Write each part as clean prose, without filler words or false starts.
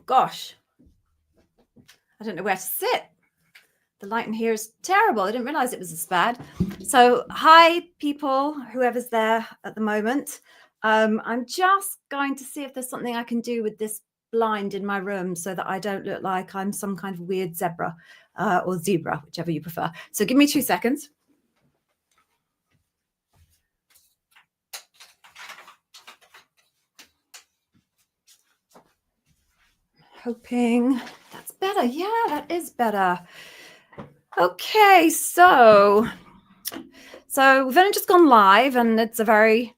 gosh. I don't know where to sit. The light in here is terrible. I didn't realize it was this bad. So hi, people, whoever's there at the moment. I'm just going to see if there's something I can do with this blind in my room so that I don't look like I'm some kind of weird zebra or zebra, whichever you prefer. So give me 2 seconds. Hoping that's better. Yeah, that is better. Okay, so we've only just gone live and it's a very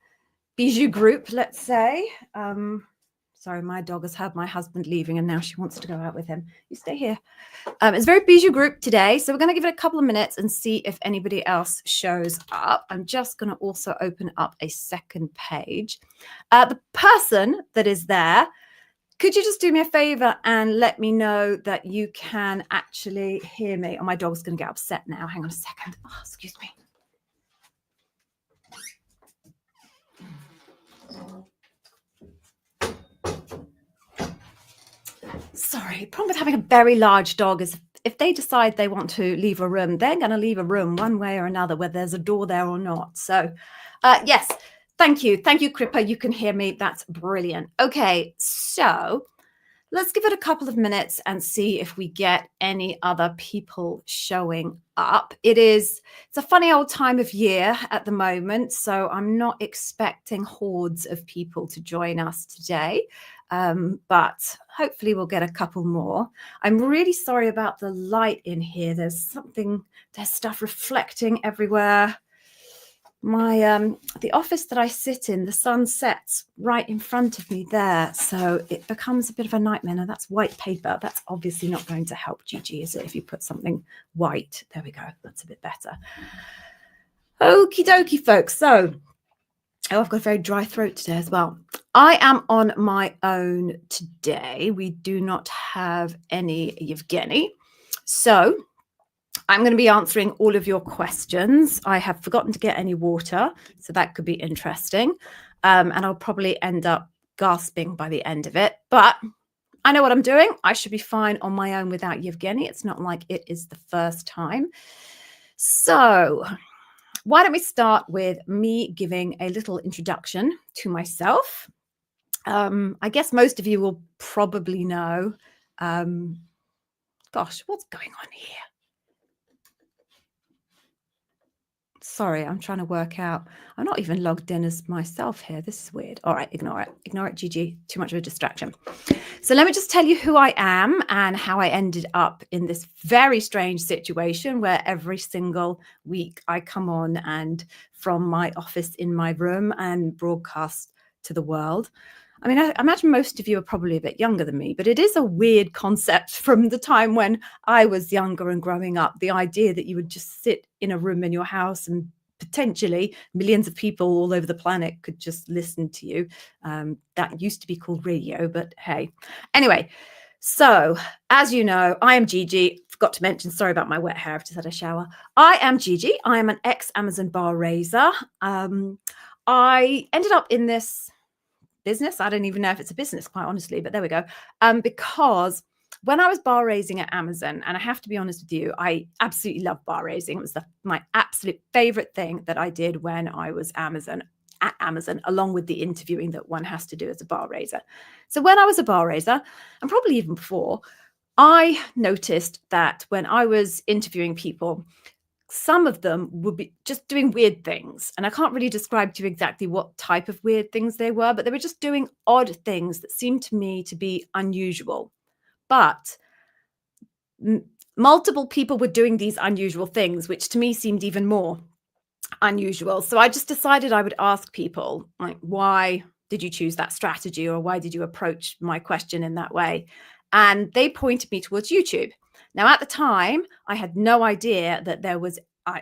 bijou group, let's say. Sorry, my dog has heard my husband leaving and now she wants to go out with him. You stay here. It's a very bijou group today, so we're going to give it a couple of minutes and see if anybody else shows up. I'm just going to also open up a second page. The person that is there, could you just do me a favor and let me know that you can actually hear me? Oh, my dog's going to get upset now. Hang on a second. Oh, excuse me. Sorry, the problem with having a very large dog is if they decide they want to leave a room, they're going to leave a room one way or another, whether there's a door there or not. So, yes, thank you. Thank you, Kripa. You can hear me. That's brilliant. Okay, so let's give it a couple of minutes and see if we get any other people showing up. It's a funny old time of year at the moment, so I'm not expecting hordes of people to join us today. But hopefully we'll get a couple more. I'm really sorry about the light in here. There's stuff reflecting everywhere. The office that I sit in, the sun sets right in front of me there. So it becomes a bit of a nightmare. Now that's white paper. That's obviously not going to help, Gigi, is it? If you put something white, there we go. That's a bit better. Okie dokie, folks. So, I've got a very dry throat today as well. I am on my own today. We do not have any Yevgeny. So I'm going to be answering all of your questions. I have forgotten to get any water, so that could be interesting. And I'll probably end up gasping by the end of it. But I know what I'm doing. I should be fine on my own without Yevgeny. It's not like it is the first time. So why don't we start with me giving a little introduction to myself? I guess most of you will probably know. Gosh, what's going on here? Sorry, I'm trying to work out. I'm not even logged in as myself here. This is weird. All right, ignore it. Ignore it, Gigi. Too much of a distraction. So let me just tell you who I am and how I ended up in this very strange situation where every single week I come on and from my office in my room and broadcast to the world. I mean, I imagine most of you are probably a bit younger than me, but it is a weird concept from the time when I was younger and growing up. The idea that you would just sit in a room in your house and potentially millions of people all over the planet could just listen to you. That used to be called radio, but hey. Anyway, so as you know, I am Gigi. Forgot to mention, sorry about my wet hair. I've just had a shower. I am Gigi. I am an ex-Amazon bar raiser. I ended up in this business. I don't even know if it's a business, quite honestly, but there we go. Because when I was bar raising at Amazon, and I have to be honest with you, I absolutely love bar raising. It was my absolute favorite thing that I did when I was at Amazon, along with the interviewing that one has to do as a bar raiser. So when I was a bar raiser, and probably even before, I noticed that when I was interviewing people, some of them would be just doing weird things. And I can't really describe to you exactly what type of weird things they were, but they were just doing odd things that seemed to me to be unusual. But multiple people were doing these unusual things, which to me seemed even more unusual. So I just decided I would ask people, like, why did you choose that strategy? Or why did you approach my question in that way? And they pointed me towards YouTube. Now, at the time, I had no idea that there was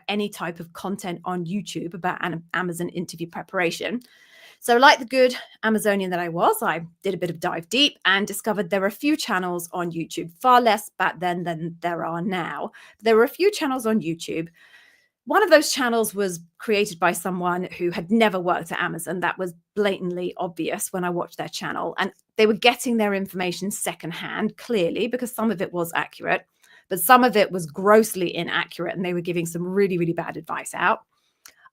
any type of content on YouTube about an Amazon interview preparation. So like the good Amazonian that I was, I did a bit of dive deep and discovered there were a few channels on YouTube, far less back then than there are now. There were a few channels on YouTube one of those channels was created by someone who had never worked at Amazon. That was blatantly obvious when I watched their channel. And they were getting their information secondhand, clearly, because some of it was accurate, but some of it was grossly inaccurate. And they were giving some really, really bad advice out.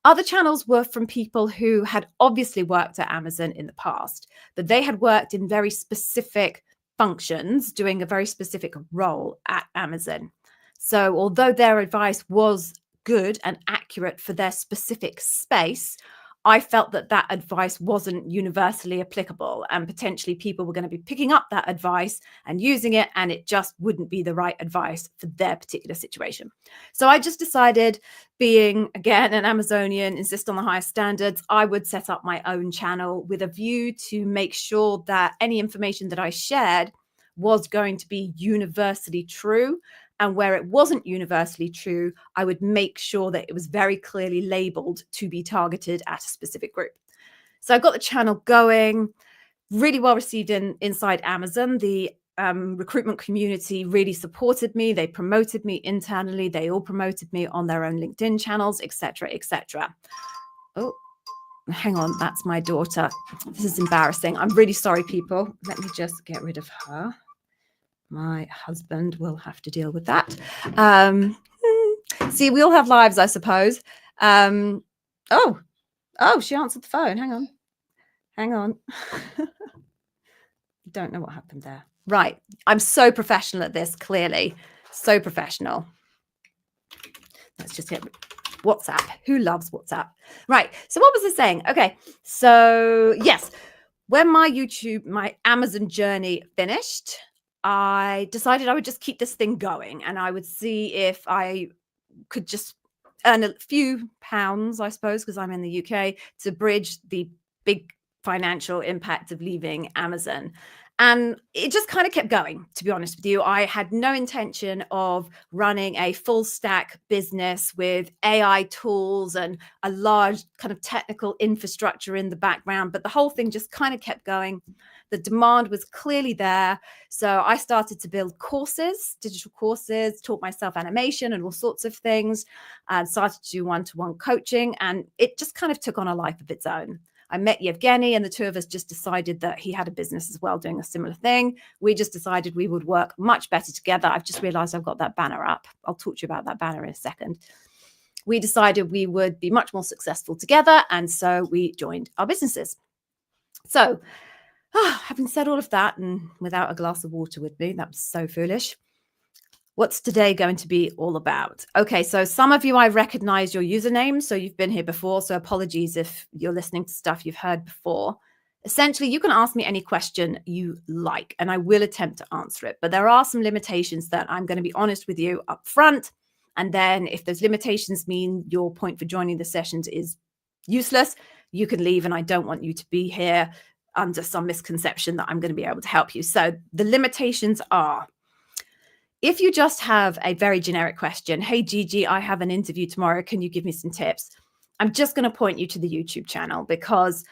Other channels were from people who had obviously worked at Amazon in the past, but they had worked in very specific functions, doing a very specific role at Amazon. So although their advice was good and accurate for their specific space, I felt that that advice wasn't universally applicable, and potentially people were going to be picking up that advice and using it, and it just wouldn't be the right advice for their particular situation. So I just decided, being, again, an Amazonian, insist on the highest standards, I would set up my own channel with a view to make sure that any information that I shared was going to be universally true. And where it wasn't universally true, I would make sure that it was very clearly labeled to be targeted at a specific group. So I got the channel going, really well received inside Amazon. The recruitment community really supported me. They promoted me internally. They all promoted me on their own LinkedIn channels, etc., etc. Oh, hang on. That's my daughter. This is embarrassing. I'm really sorry, people. Let me just get rid of her. My husband will have to deal with that. See, we all have lives, I suppose. Oh, she answered the phone. Hang on. Don't know what happened there. Right. I'm so professional at this, clearly. So professional. Let's just hit WhatsApp. Who loves WhatsApp? Right. So what was I saying? Okay. So yes, when my Amazon journey finished, I decided I would just keep this thing going, and I would see if I could just earn a few pounds, I suppose, because I'm in the UK, to bridge the big financial impact of leaving Amazon. And it just kind of kept going, to be honest with you. I had no intention of running a full stack business with AI tools and a large kind of technical infrastructure in the background, but the whole thing just kind of kept going. The demand was clearly there. So I started to build courses, digital courses, taught myself animation and all sorts of things, and started to do one-to-one coaching. And it just kind of took on a life of its own. I met Yevgeny, and the two of us just decided that he had a business as well doing a similar thing. We just decided we would work much better together. I've just realized I've got that banner up. I'll talk to you about that banner in a second. We decided we would be much more successful together, and so we joined our businesses. So having said all of that, and without a glass of water with me, that was so foolish. What's today going to be all about? Okay, so some of you, I recognize your username, so you've been here before, so apologies if you're listening to stuff you've heard before. Essentially, you can ask me any question you like, and I will attempt to answer it, but there are some limitations that I'm going to be honest with you up front, and then if those limitations mean your point for joining the sessions is useless, you can leave, and I don't want you to be here under some misconception that I'm going to be able to help you. So the limitations are, if you just have a very generic question, hey, Gigi, I have an interview tomorrow, can you give me some tips? I'm just going to point you to the YouTube channel, because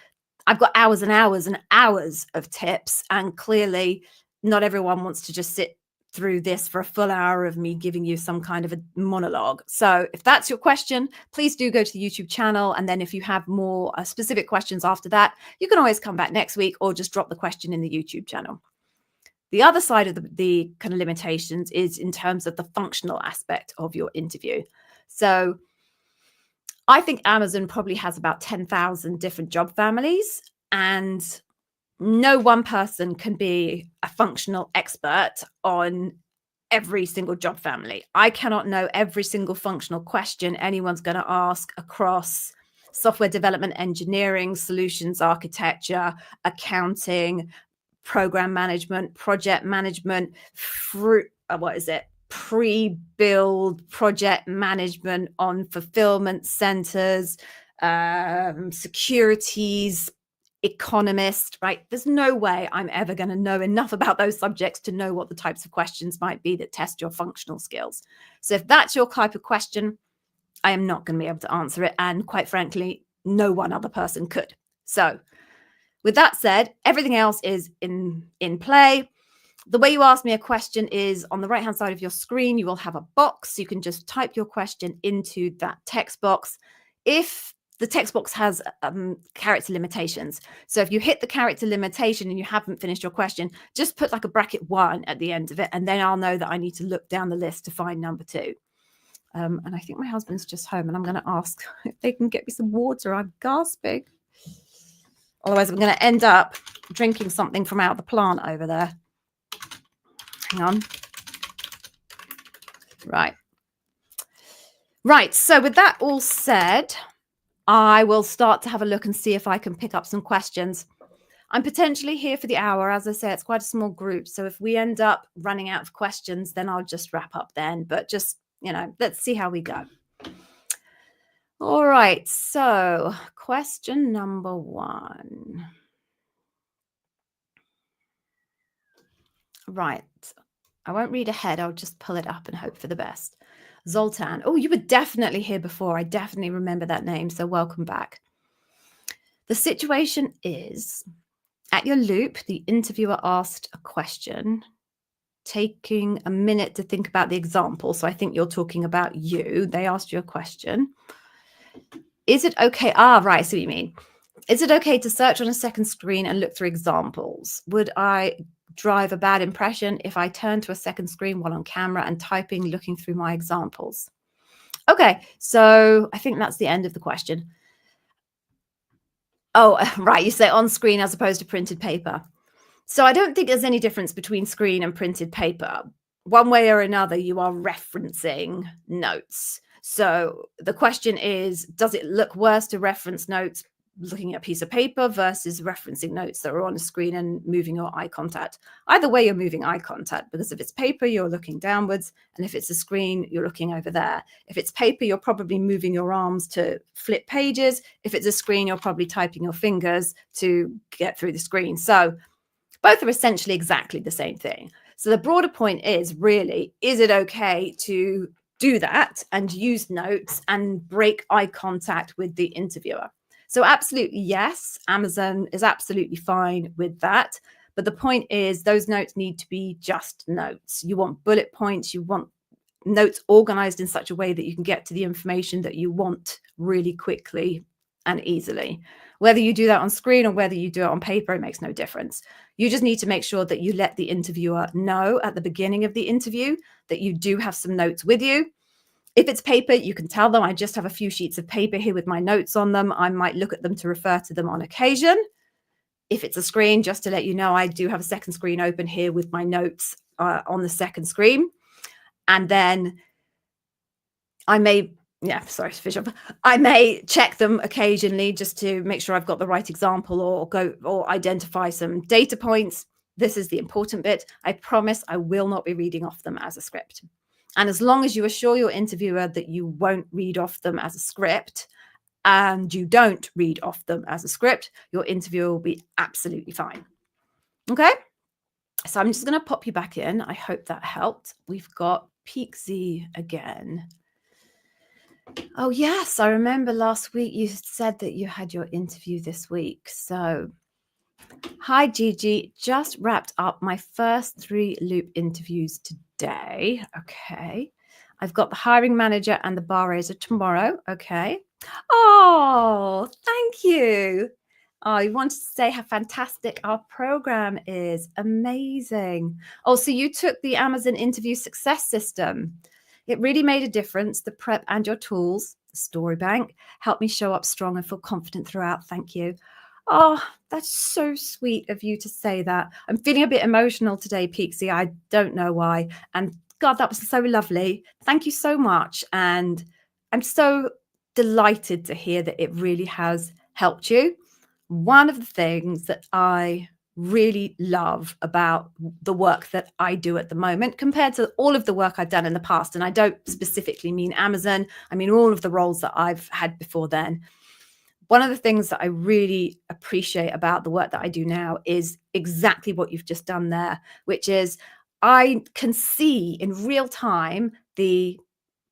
I've got hours and hours and hours of tips, and clearly not everyone wants to just sit through this for a full hour of me giving you some kind of a monologue. So if that's your question, please do go to the YouTube channel. And then if you have more specific questions after that, you can always come back next week or just drop the question in the YouTube channel. The other side of the kind of limitations is in terms of the functional aspect of your interview. So I think Amazon probably has about 10,000 different job families, and no one person can be a functional expert on every single job family. I cannot know every single functional question anyone's going to ask across software development, engineering, solutions architecture, accounting, program management, project management, pre-build project management on fulfillment centers, securities, economist, right? There's no way I'm ever going to know enough about those subjects to know what the types of questions might be that test your functional skills. So if that's your type of question, I am not going to be able to answer it. And quite frankly, no one other person could. So with that said, everything else is in play. The way you ask me a question is on the right-hand side of your screen, you will have a box. You can just type your question into that text box. If the text box has character limitations, so if you hit the character limitation and you haven't finished your question, just put like a bracket 1 at the end of it, and then I'll know that I need to look down the list to find number 2. And I think my husband's just home, and I'm going to ask if they can get me some water. I'm gasping. Otherwise, I'm going to end up drinking something from out the plant over there. Hang on. Right. So with that all said, I will start to have a look and see if I can pick up some questions. I'm potentially here for the hour. As I say, it's quite a small group. So if we end up running out of questions, then I'll just wrap up then. But just, let's see how we go. All right. So question number 1. Right. I won't read ahead. I'll just pull it up and hope for the best. Zoltan. Oh, you were definitely here before. I definitely remember that name. So welcome back. The situation is, at your loop, the interviewer asked a question, taking a minute to think about the example. So I think you're talking about you. They asked you a question. Is it okay? Right. I see what you mean. Is it okay to search on a second screen and look through examples? Would I drive a bad impression if I turn to a second screen while on camera and typing, looking through my examples? Okay, so I think that's the end of the question. Oh, right, you say on screen as opposed to printed paper. So I don't think there's any difference between screen and printed paper. One way or another, you are referencing notes. So the question is, does it look worse to reference notes looking at a piece of paper versus referencing notes that are on a screen and moving your eye contact? Either way, you're moving eye contact, because if it's paper, you're looking downwards. And if it's a screen, you're looking over there. If it's paper, you're probably moving your arms to flip pages. If it's a screen, you're probably typing your fingers to get through the screen. So both are essentially exactly the same thing. So the broader point is really, is it okay to do that and use notes and break eye contact with the interviewer? So absolutely, yes, Amazon is absolutely fine with that. But the point is, those notes need to be just notes. You want bullet points. You want notes organized in such a way that you can get to the information that you want really quickly and easily. Whether you do that on screen or whether you do it on paper, it makes no difference. You just need to make sure that you let the interviewer know at the beginning of the interview that you do have some notes with you. If it's paper, you can tell them, I just have a few sheets of paper here with my notes on them. I might look at them to refer to them on occasion. If it's a screen, just to let you know, I do have a second screen open here with my notes on the second screen. And then I may check them occasionally just to make sure I've got the right example or identify some data points. This is the important bit. I promise I will not be reading off them as a script. And as long as you assure your interviewer that you won't read off them as a script and you don't read off them as a script, your interviewer will be absolutely fine. Okay? So I'm just going to pop you back in. I hope that helped. We've got Peak Z again. Oh, yes. I remember last week you said that you had your interview this week. So, hi, Gigi. Just wrapped up my first 3 loop interviews today. Okay. I've got the hiring manager and the bar raiser tomorrow. Okay. Oh, thank you. Oh, you wanted to say how fantastic our program is. Amazing. Oh, so you took the Amazon interview success system. It really made a difference. The prep and your tools, the story bank, helped me show up strong and feel confident throughout. Thank you. Oh, that's so sweet of you to say that. I'm feeling a bit emotional today, Peaksy. I don't know why. And God, that was so lovely. Thank you so much. And I'm so delighted to hear that it really has helped you. One of the things that I really love about the work that I do at the moment compared to all of the work I've done in the past, and I don't specifically mean Amazon, I mean all of the roles that I've had before then. One of the things that I really appreciate about the work that I do now is exactly what you've just done there, which is I can see in real time the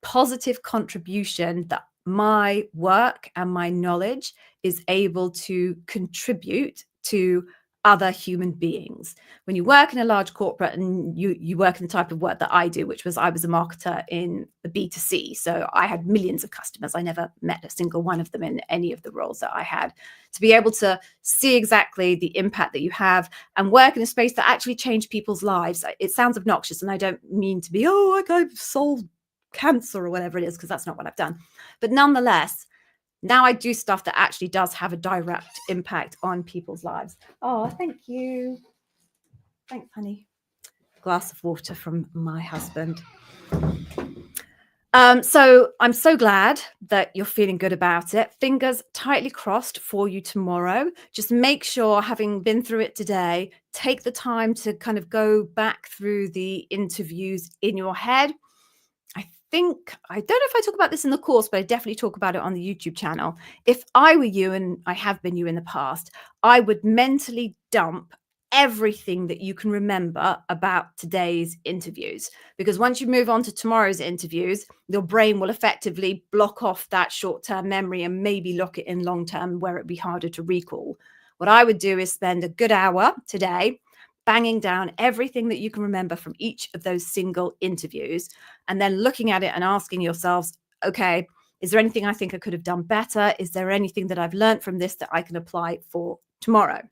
positive contribution that my work and my knowledge is able to contribute to other human beings. When you work in a large corporate and you work in the type of work that I do, which was I was a marketer in the B2C. So I had millions of customers. I never met a single one of them in any of the roles that I had. To be able to see exactly the impact that you have and work in a space that actually changed people's lives. It sounds obnoxious, and I don't mean to be, oh, like I've solved cancer or whatever it is, because that's not what I've done. But nonetheless, now I do stuff that actually does have a direct impact on people's lives. Oh, thank you. Thanks, honey. Glass of water from my husband. So I'm so glad that you're feeling good about it. Fingers tightly crossed for you tomorrow. Just make sure, having been through it today, take the time to kind of go back through the interviews in your head. I don't know if I talk about this in the course, but I definitely talk about it on the YouTube channel. If I were you, and I have been you in the past, I would mentally dump everything that you can remember about today's interviews. Because once you move on to tomorrow's interviews, your brain will effectively block off that short-term memory and maybe lock it in long-term where it'd be harder to recall. What I would do is spend a good hour today banging down everything that you can remember from each of those single interviews, and then looking at it and asking yourselves, okay, is there anything I think I could have done better? Is there anything that I've learned from this that I can apply for tomorrow?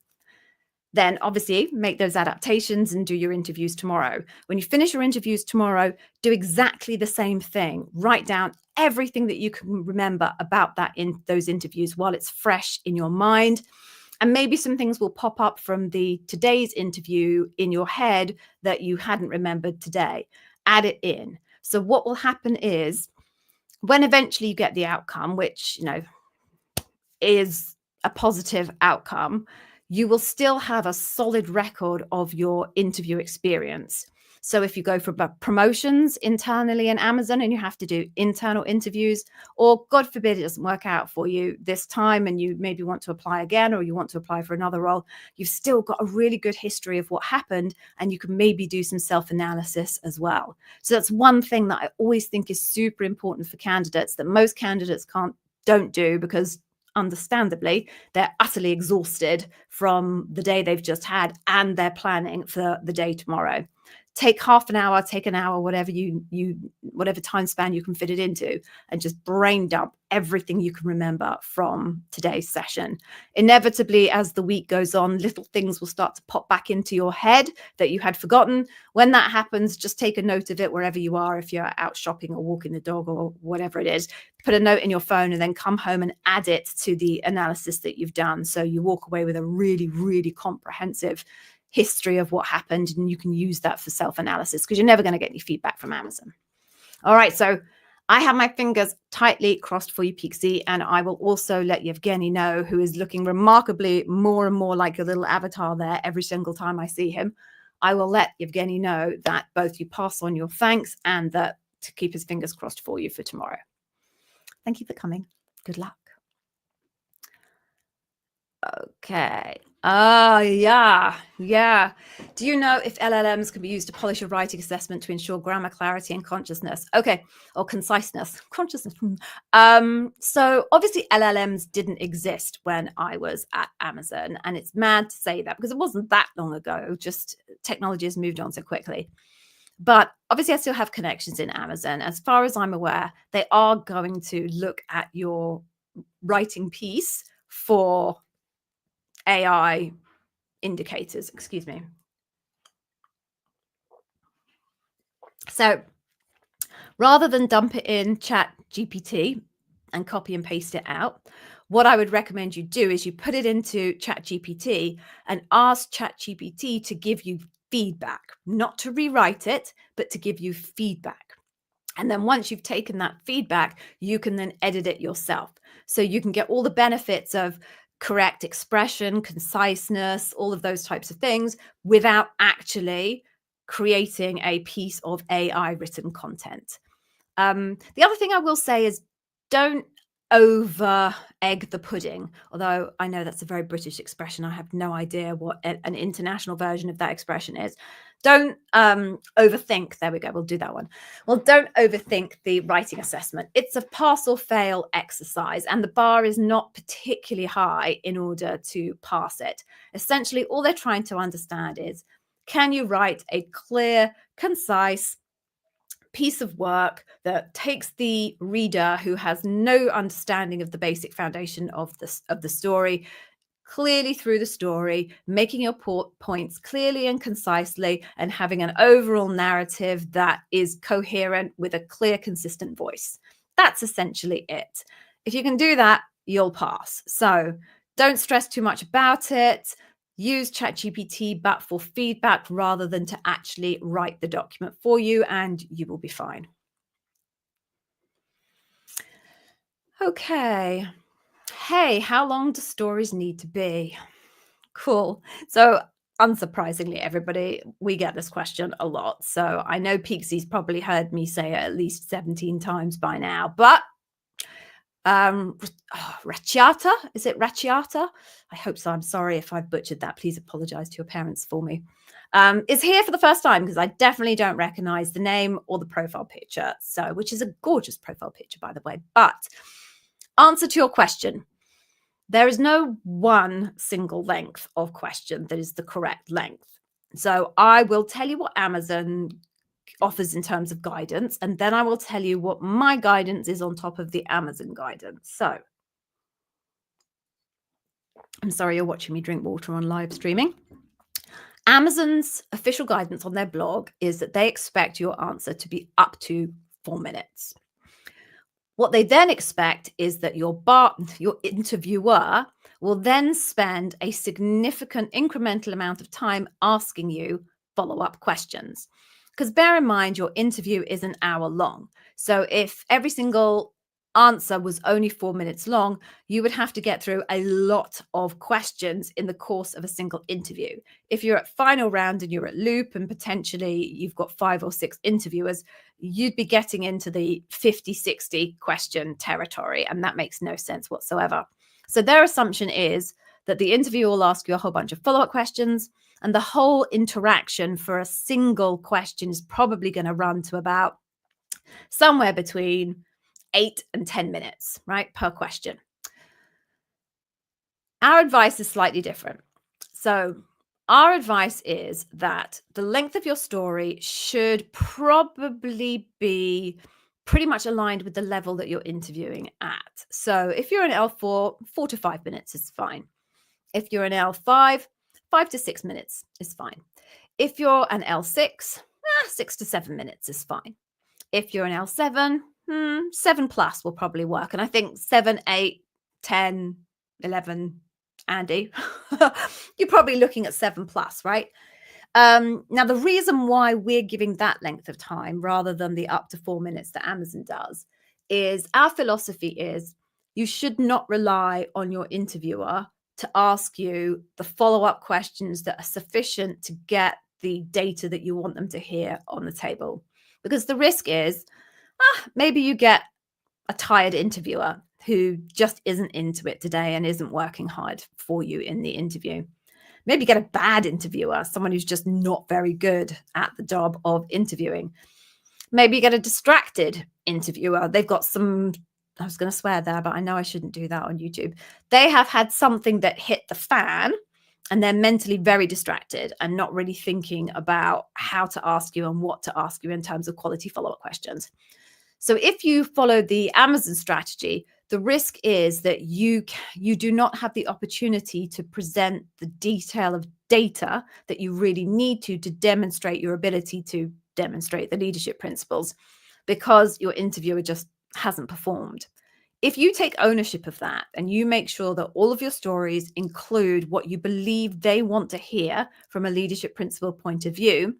Then obviously make those adaptations and do your interviews tomorrow. When you finish your interviews tomorrow, do exactly the same thing. Write down everything that you can remember about those interviews while it's fresh in your mind. And maybe some things will pop up from today's interview in your head that you hadn't remembered today. Add it in. So what will happen is, when eventually you get the outcome, which, is a positive outcome, you will still have a solid record of your interview experience. So if you go for promotions internally in Amazon and you have to do internal interviews, or God forbid it doesn't work out for you this time and you maybe want to apply again, or you want to apply for another role, you've still got a really good history of what happened, and you can maybe do some self-analysis as well. So that's one thing that I always think is super important for candidates, that most candidates don't do, because understandably they're utterly exhausted from the day they've just had and they're planning for the day tomorrow. Take half an hour, take an hour, whatever whatever time span you can fit it into, and just brain dump everything you can remember from today's session. Inevitably, as the week goes on, little things will start to pop back into your head that you had forgotten. When that happens, just take a note of it wherever you are. If you're out shopping or walking the dog or whatever it is, put a note in your phone and then come home and add it to the analysis that you've done. So you walk away with a really, really comprehensive history of what happened, and you can use that for self-analysis, because you're never going to get any feedback from Amazon. All right, so I have my fingers tightly crossed for you, Pixie, and I will also let Yevgeny know, who is looking remarkably more and more like a little avatar there every single time I see him. I will let Yevgeny know that both you pass on your thanks and that to keep his fingers crossed for you for tomorrow. Thank you for coming. Good luck. Okay. Yeah. Do you know if LLMs can be used to polish a writing assessment to ensure grammar clarity and consciousness? Okay, or conciseness. Consciousness. So obviously LLMs didn't exist when I was at Amazon, and it's mad to say that because it wasn't that long ago. Just technology has moved on so quickly. But obviously I still have connections in Amazon. As far as I'm aware, they are going to look at your writing piece for AI indicators, excuse me. So rather than dump it in Chat GPT and copy and paste it out, what I would recommend you do is you put it into Chat GPT and ask Chat GPT to give you feedback, not to rewrite it, but to give you feedback. And then once you've taken that feedback, you can then edit it yourself. So you can get all the benefits of correct expression, conciseness, all of those types of things without actually creating a piece of AI written content. The other thing I will say is don't over egg the pudding. Although I know that's a very British expression. I have no idea what an international version of that expression is. Don't overthink. There we go. We'll do that one. Well, don't overthink the writing assessment. It's a pass or fail exercise, and the bar is not particularly high in order to pass it. Essentially, all they're trying to understand is, can you write a clear, concise piece of work that takes the reader who has no understanding of the basic foundation of the story clearly through the story, making your points clearly and concisely, and having an overall narrative that is coherent with a clear, consistent voice. That's essentially it. If you can do that, you'll pass. So don't stress too much about it. Use ChatGPT, but for feedback rather than to actually write the document for you, and you will be fine. Okay. Hey, how long do stories need to be? Cool. So, unsurprisingly, everybody, we get this question a lot. So, I know Peaksy's probably heard me say it at least 17 times by now, but Racciata, is it Racciata? I hope so. I'm sorry if I've butchered that. Please apologize to your parents for me. Is here for the first time because I definitely don't recognize the name or the profile picture. So, which is a gorgeous profile picture, by the way. But answer to your question. There is no one single length of question that is the correct length. So I will tell you what Amazon offers in terms of guidance, and then I will tell you what my guidance is on top of the Amazon guidance. So I'm sorry you're watching me drink water on live streaming. Amazon's official guidance on their blog is that they expect your answer to be up to 4 minutes. What they then expect is that your interviewer will then spend a significant incremental amount of time asking you follow-up questions. Because bear in mind, your interview is an hour long. So if every single answer was only 4 minutes long, you would have to get through a lot of questions in the course of a single interview. If you're at final round and you're at loop and potentially you've got 5 or 6 interviewers, you'd be getting into the 50, 60 question territory, and that makes no sense whatsoever. So their assumption is that the interviewer will ask you a whole bunch of follow-up questions, and the whole interaction for a single question is probably going to run to about somewhere between 8 and 10 minutes, right, per question. Our advice is slightly different. So our advice is that the length of your story should probably be pretty much aligned with the level that you're interviewing at. So if you're an L4, 4 to 5 minutes is fine. If you're an L5, 5 to 6 minutes is fine. If you're an L6, 6 to 7 minutes is fine. If you're an L7, 7 plus will probably work. And I think 7, 8, 10, 11, Andy, you're probably looking at 7 plus, right? Now, the reason why we're giving that length of time rather than the up to 4 minutes that Amazon does is our philosophy is you should not rely on your interviewer to ask you the follow-up questions that are sufficient to get the data that you want them to hear on the table. Because the risk is maybe you get a tired interviewer who just isn't into it today and isn't working hard for you in the interview. Maybe get a bad interviewer, someone who's just not very good at the job of interviewing. Maybe you get a distracted interviewer. They've got some, I was going to swear there, but I know I shouldn't do that on YouTube. They have had something that hit the fan and they're mentally very distracted and not really thinking about how to ask you and what to ask you in terms of quality follow-up questions. So if you follow the Amazon strategy, the risk is that you do not have the opportunity to present the detail of data that you really need to demonstrate your ability to demonstrate the leadership principles because your interviewer just hasn't performed. If you take ownership of that and you make sure that all of your stories include what you believe they want to hear from a leadership principle point of view,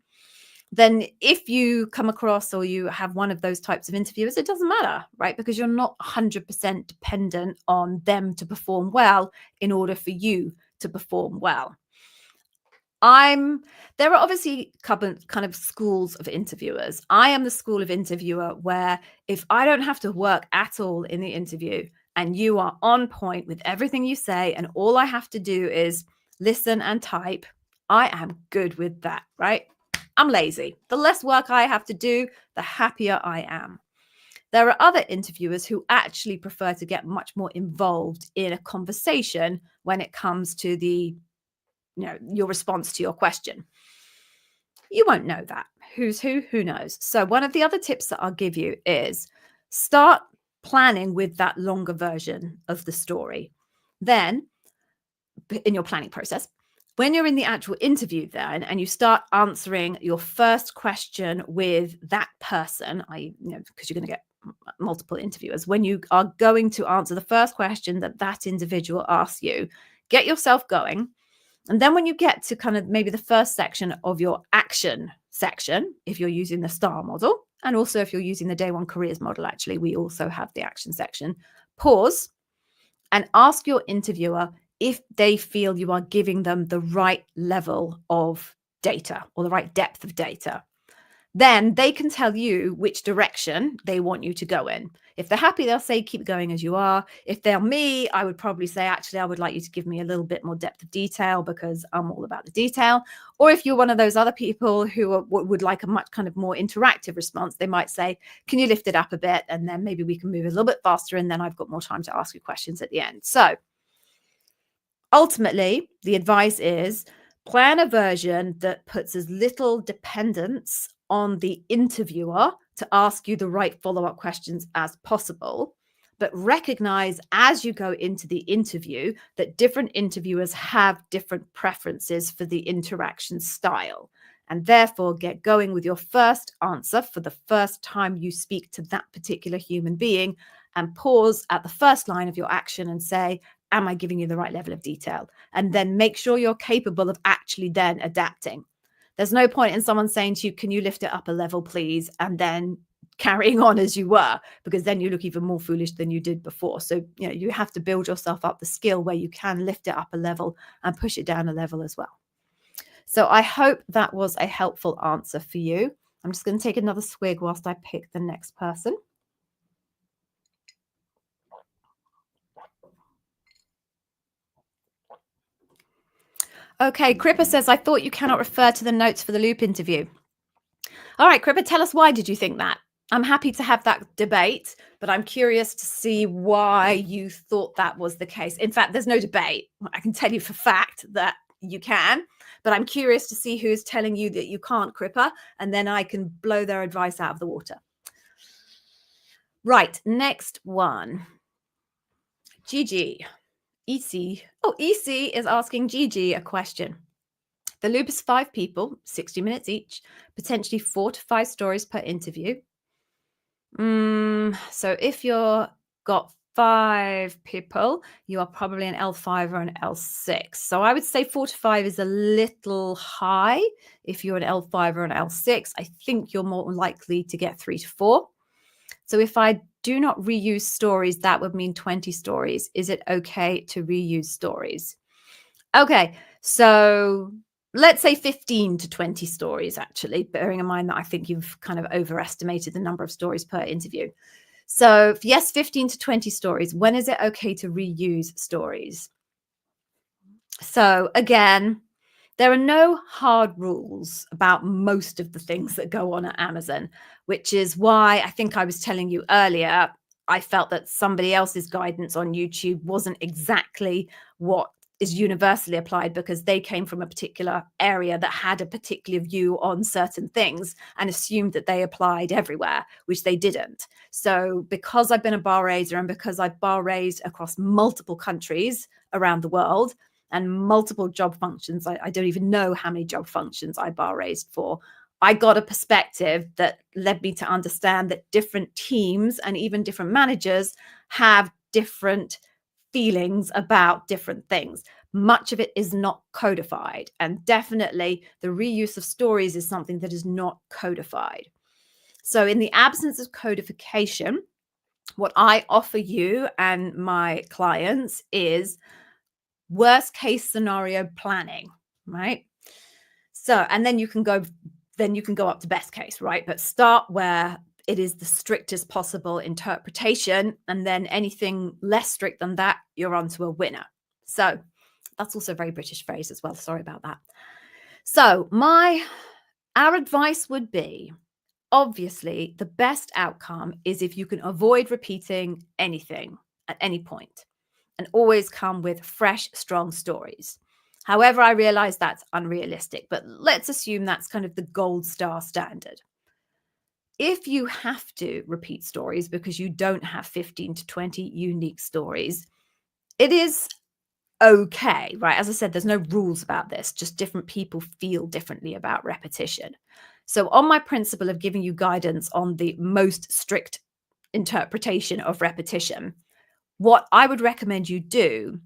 then if you come across or you have one of those types of interviewers, it doesn't matter, right? Because you're not 100% dependent on them to perform well in order for you to perform well. There are obviously kind of schools of interviewers. I am the school of interviewer where if I don't have to work at all in the interview and you are on point with everything you say, and all I have to do is listen and type, I am good with that, right? I'm lazy. The less work I have to do, the happier I am. There are other interviewers who actually prefer to get much more involved in a conversation when it comes to your response to your question. You won't know that. Who's who? Who knows? So one of the other tips that I'll give you is start planning with that longer version of the story. Then in your planning process, when you're in the actual interview then and you start answering your first question with that person, because you're going to get multiple interviewers, when you are going to answer the first question that individual asks you, get yourself going. And then when you get to kind of maybe the first section of your action section, if you're using the STAR model, and also if you're using the Day One Careers model, actually, we also have the action section, pause and ask your interviewer if they feel you are giving them the right level of data or the right depth of data. Then they can tell you which direction they want you to go in. If they're happy, they'll say, keep going as you are. If they're me, I would probably say, actually, I would like you to give me a little bit more depth of detail because I'm all about the detail. Or if you're one of those other people who would like a much kind of more interactive response, they might say, can you lift it up a bit? And then maybe we can move a little bit faster. And then I've got more time to ask you questions at the end. So ultimately, the advice is plan a version that puts as little dependence on the interviewer to ask you the right follow-up questions as possible, but recognize as you go into the interview that different interviewers have different preferences for the interaction style. And therefore, get going with your first answer for the first time you speak to that particular human being and pause at the first line of your action and say, am I giving you the right level of detail? And then make sure you're capable of actually then adapting. There's no point in someone saying to you, can you lift it up a level, please? And then carrying on as you were, because then you look even more foolish than you did before. So, you have to build yourself up the skill where you can lift it up a level and push it down a level as well. So I hope that was a helpful answer for you. I'm just going to take another swig whilst I pick the next person. Okay, Cripper says, I thought you cannot refer to the notes for the loop interview. All right, Cripper, tell us why did you think that? I'm happy to have that debate, but I'm curious to see why you thought that was the case. In fact, there's no debate. I can tell you for fact that you can, but I'm curious to see who's telling you that you can't, Cripper, and then I can blow their advice out of the water. Right, next one. Gigi. EC. Oh, EC is asking Gigi a question. The loop is 5 people, 60 minutes each, potentially 4 to 5 stories per interview. So if you're got 5 people, you are probably an L5 or an L6. So I would say 4 to 5 is a little high. If you're an L5 or an L6, I think you're more likely to get 3 to 4. So if I do not reuse stories, that would mean 20 stories. Is it okay to reuse stories? Okay, so let's say 15 to 20 stories, actually, bearing in mind that I think you've kind of overestimated the number of stories per interview. So yes, 15 to 20 stories. When is it okay to reuse stories? So again, there are no hard rules about most of the things that go on at Amazon, which is why I think I was telling you earlier, I felt that somebody else's guidance on YouTube wasn't exactly what is universally applied because they came from a particular area that had a particular view on certain things and assumed that they applied everywhere, which they didn't. So because I've been a bar raiser and because I've bar raised across multiple countries around the world, and multiple job functions. I don't even know how many job functions I bar raised for. I got a perspective that led me to understand that different teams and even different managers have different feelings about different things. Much of it is not codified. And definitely the reuse of stories is something that is not codified. So in the absence of codification, what I offer you and my clients is worst case scenario planning, right? So, and then you can go up to best case, right? But start where it is the strictest possible interpretation. And then anything less strict than that, you're onto a winner. So that's also a very British phrase as well. Sorry about that. So our advice would be, obviously, the best outcome is if you can avoid repeating anything at any point and always come with fresh, strong stories. However, I realize that's unrealistic, but let's assume that's kind of the gold star standard. If you have to repeat stories because you don't have 15 to 20 unique stories, it is okay, right? As I said, there's no rules about this, just different people feel differently about repetition. So on my principle of giving you guidance on the most strict interpretation of repetition, what I would recommend you do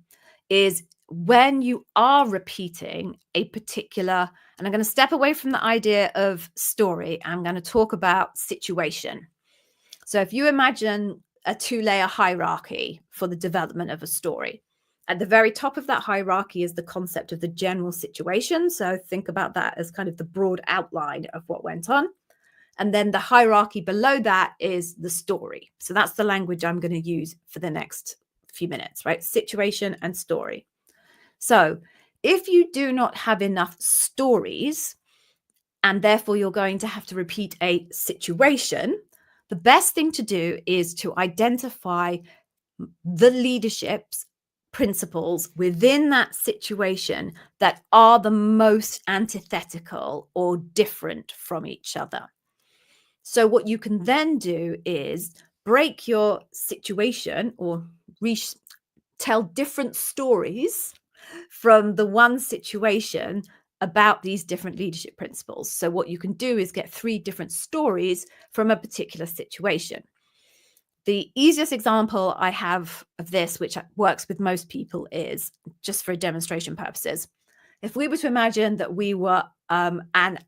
is when you are repeating a particular, and I'm going to step away from the idea of story, I'm going to talk about situation. So if you imagine a two-layer hierarchy for the development of a story, at the very top of that hierarchy is the concept of the general situation. So think about that as kind of the broad outline of what went on. And then the hierarchy below that is the story. So that's the language I'm going to use for the next few minutes, right? Situation and story. So if you do not have enough stories, and therefore you're going to have to repeat a situation, the best thing to do is to identify the leadership's principles within that situation that are the most antithetical or different from each other. So what you can then do is break your situation or tell different stories from the one situation about these different leadership principles. So what you can do is get 3 different stories from a particular situation. The easiest example I have of this, which works with most people, is just for demonstration purposes. If we were to imagine that we were an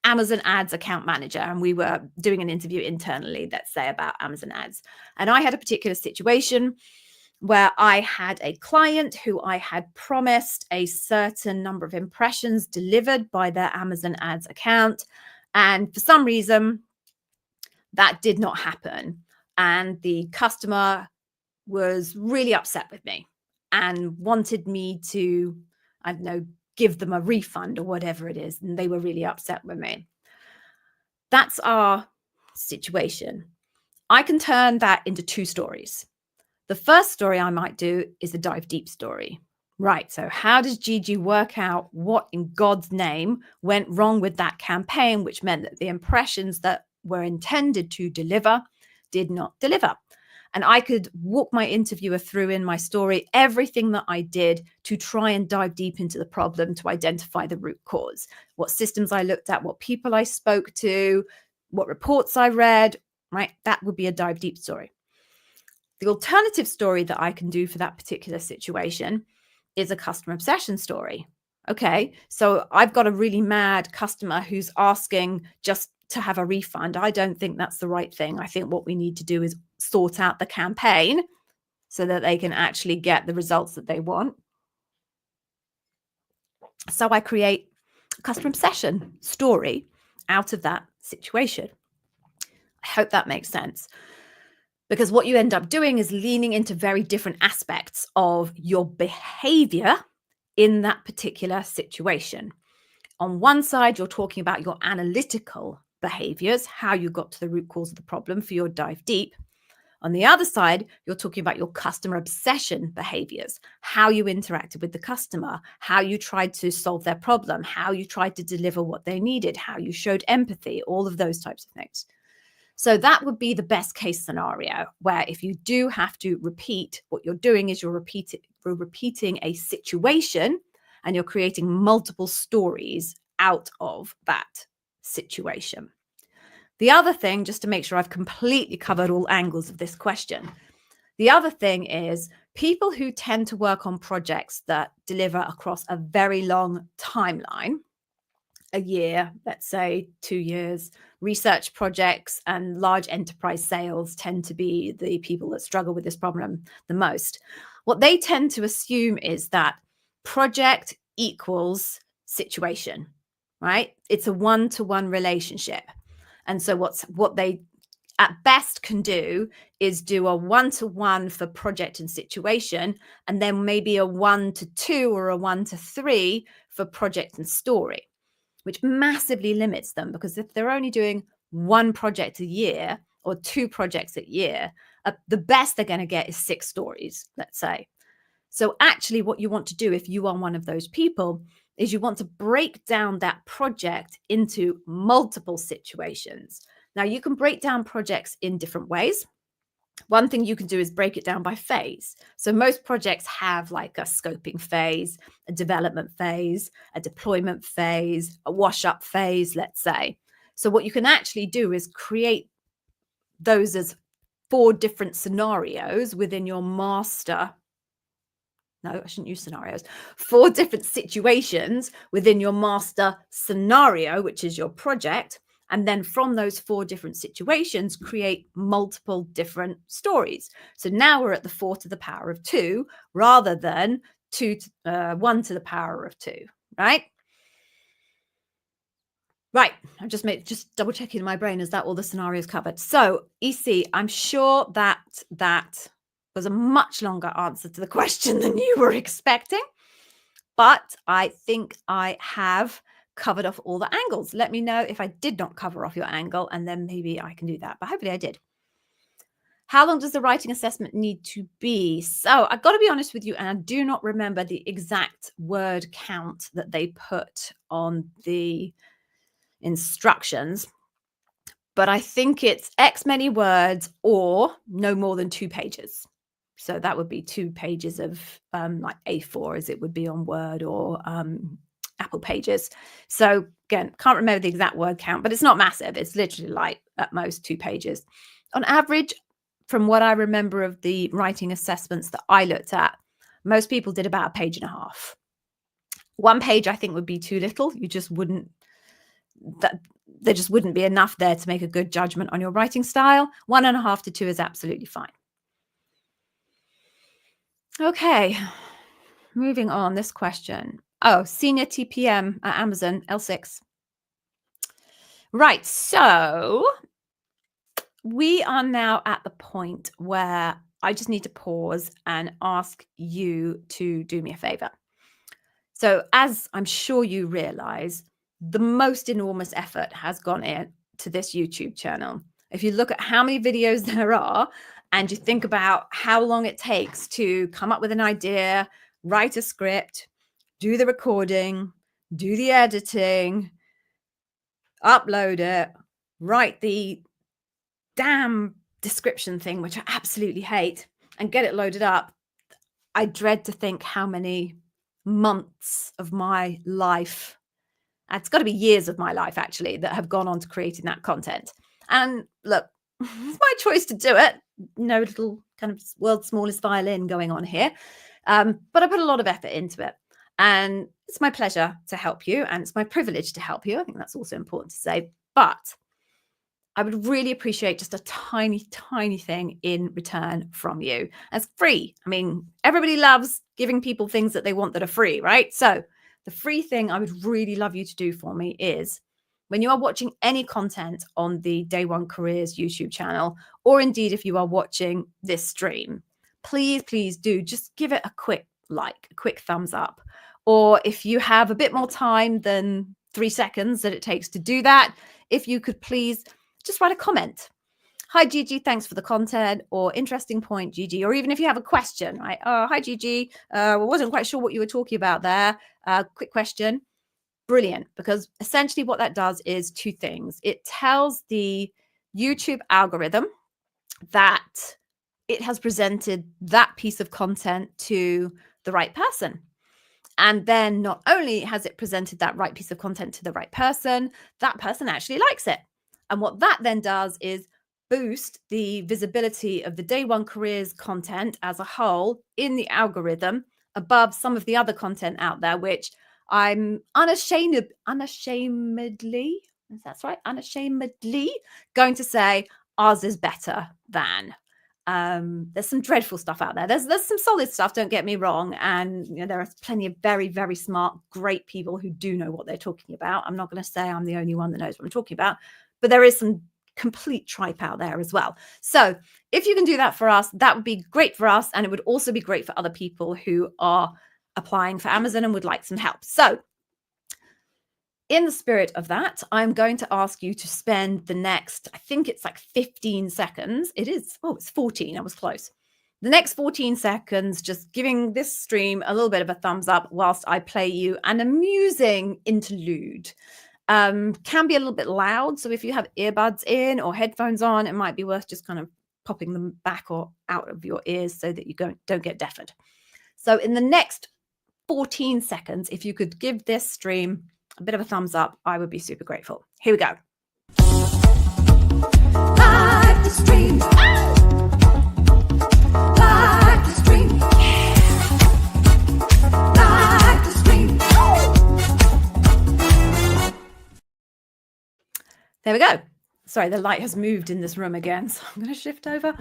Amazon ads account manager and we were doing an interview internally, let's say about Amazon ads, and I had a particular situation where I had a client who I had promised a certain number of impressions delivered by their Amazon ads account. And for some reason, that did not happen. And the customer was really upset with me and wanted me to, I don't know, give them a refund or whatever it is. And they were really upset with me. That's our situation. I can turn that into 2 stories. The first story I might do is a dive deep story. Right, so how does Gigi work out what in God's name went wrong with that campaign, which meant that the impressions that were intended to deliver did not deliver? And I could walk my interviewer through in my story everything that I did to try and dive deep into the problem to identify the root cause, what systems I looked at, what people I spoke to, what reports I read, right? That would be a dive deep story. The alternative story that I can do for that particular situation is a customer obsession story. Okay, so I've got a really mad customer who's asking just to have a refund. I don't think that's the right thing. I think what we need to do is sort out the campaign so that they can actually get the results that they want. So I create a customer obsession story out of that situation. I hope that makes sense. Because what you end up doing is leaning into very different aspects of your behavior in that particular situation. On one side, you're talking about your analytical behaviors, how you got to the root cause of the problem for your dive deep. On the other side, you're talking about your customer obsession behaviors, how you interacted with the customer, how you tried to solve their problem, how you tried to deliver what they needed, how you showed empathy, all of those types of things. So that would be the best case scenario, where if you do have to repeat, what you're doing is you're repeating a situation and you're creating multiple stories out of that situation. The other thing, just to make sure I've completely covered all angles of this question, the other thing is people who tend to work on projects that deliver across a very long timeline, a year, let's say 2 years, research projects and large enterprise sales tend to be the people that struggle with this problem the most. What they tend to assume is that project equals situation, right? It's a one-to-one relationship. And so what they at best can do is do a 1-to-1 for project and situation, and then maybe a 1-to-2 or a 1-to-3 for project and story, which massively limits them, because if they're only doing one project a year or two projects a year, the best they're going to get is 6 stories, let's say. So actually what you want to do if you are one of those people is you want to break down that project into multiple situations. Now, you can break down projects in different ways. One thing you can do is break it down by phase. So most projects have like a scoping phase, a development phase, a deployment phase, a wash-up phase, let's say. So what you can actually do is create those as 4 different scenarios within your master. No, I shouldn't use scenarios. 4 different situations within your master scenario, which is your project. And then from those 4 different situations, create multiple different stories. So now we're at the 4 to the power of 2 rather than 1 to the power of 2, right? Right. I'm just double checking in my brain. Is that all the scenarios covered? So EC, I'm sure that was a much longer answer to the question than you were expecting, but I think I have covered off all the angles. Let me know if I did not cover off your angle, and then maybe I can do that, but hopefully I did. How long does the writing assessment need to be? So I've got to be honest with you, and I do not remember the exact word count that they put on the instructions, but I think it's X many words or no more than 2 pages. So that would be 2 pages of like A4 as it would be on Word or Apple Pages. So again, can't remember the exact word count, but it's not massive. It's literally like at most 2 pages. On average, from what I remember of the writing assessments that I looked at, most people did about 1.5 pages. 1 page, I think, would be too little. You just wouldn't, there just wouldn't be enough there to make a good judgment on your writing style. 1.5 to 2 is absolutely fine. Okay, moving on. This question. Oh, senior TPM at Amazon, L6. Right, so we are now at the point where I just need to pause and ask you to do me a favor. So as I'm sure you realize, the most enormous effort has gone into this YouTube channel. If you look at how many videos there are, and you think about how long it takes to come up with an idea, write a script, do the recording, do the editing, upload it, write the damn description thing, which I absolutely hate, and get it loaded up, I dread to think how many months of my life, it's got to be years of my life actually, that have gone on to creating that content. And look, it's my choice to do it. No little kind of world's smallest violin going on here. But I put a lot of effort into it. And it's my pleasure to help you. And it's my privilege to help you. I think that's also important to say. But I would really appreciate just a tiny, tiny thing in return from you. As free. I mean, everybody loves giving people things that they want that are free, right? So the free thing I would really love you to do for me is, when you are watching any content on the Day One Careers YouTube channel, or indeed if you are watching this stream, please, please do just give it a quick like, a quick thumbs up. Or if you have a bit more time than 3 seconds that it takes to do that, if you could please just write a comment. Hi, Gigi, thanks for the content, or interesting point, Gigi. Or even if you have a question, right? Oh, hi, Gigi. I wasn't quite sure what you were talking about there. Quick question. Brilliant, because essentially what that does is 2 things. It tells the YouTube algorithm that it has presented that piece of content to the right person. And then not only has it presented that right piece of content to the right person, that person actually likes it. And what that then does is boost the visibility of the Day One Careers content as a whole in the algorithm above some of the other content out there, which I'm unashamedly, if that's right, unashamedly going to say ours is better than. There's some dreadful stuff out there. There's some solid stuff, don't get me wrong. And you know, there are plenty of very, very smart, great people who do know what they're talking about. I'm not going to say I'm the only one that knows what I'm talking about, but there is some complete tripe out there as well. So if you can do that for us, that would be great for us. And it would also be great for other people who are applying for Amazon and would like some help. So in the spirit of that, I'm going to ask you to spend the next, I think it's like 15 seconds. It is, oh, it's 14. I was close. The next 14 seconds, just giving this stream a little bit of a thumbs up whilst I play you an amusing interlude. Can be a little bit loud. So if you have earbuds in or headphones on, it might be worth just kind of popping them back or out of your ears so that you don't get deafened. So in the next 14 seconds, if you could give this stream a bit of a thumbs up, I would be super grateful. Here we go. Live to stream. Live to stream. Live to stream. There we go. Sorry, the light has moved in this room again, so I'm going to shift over.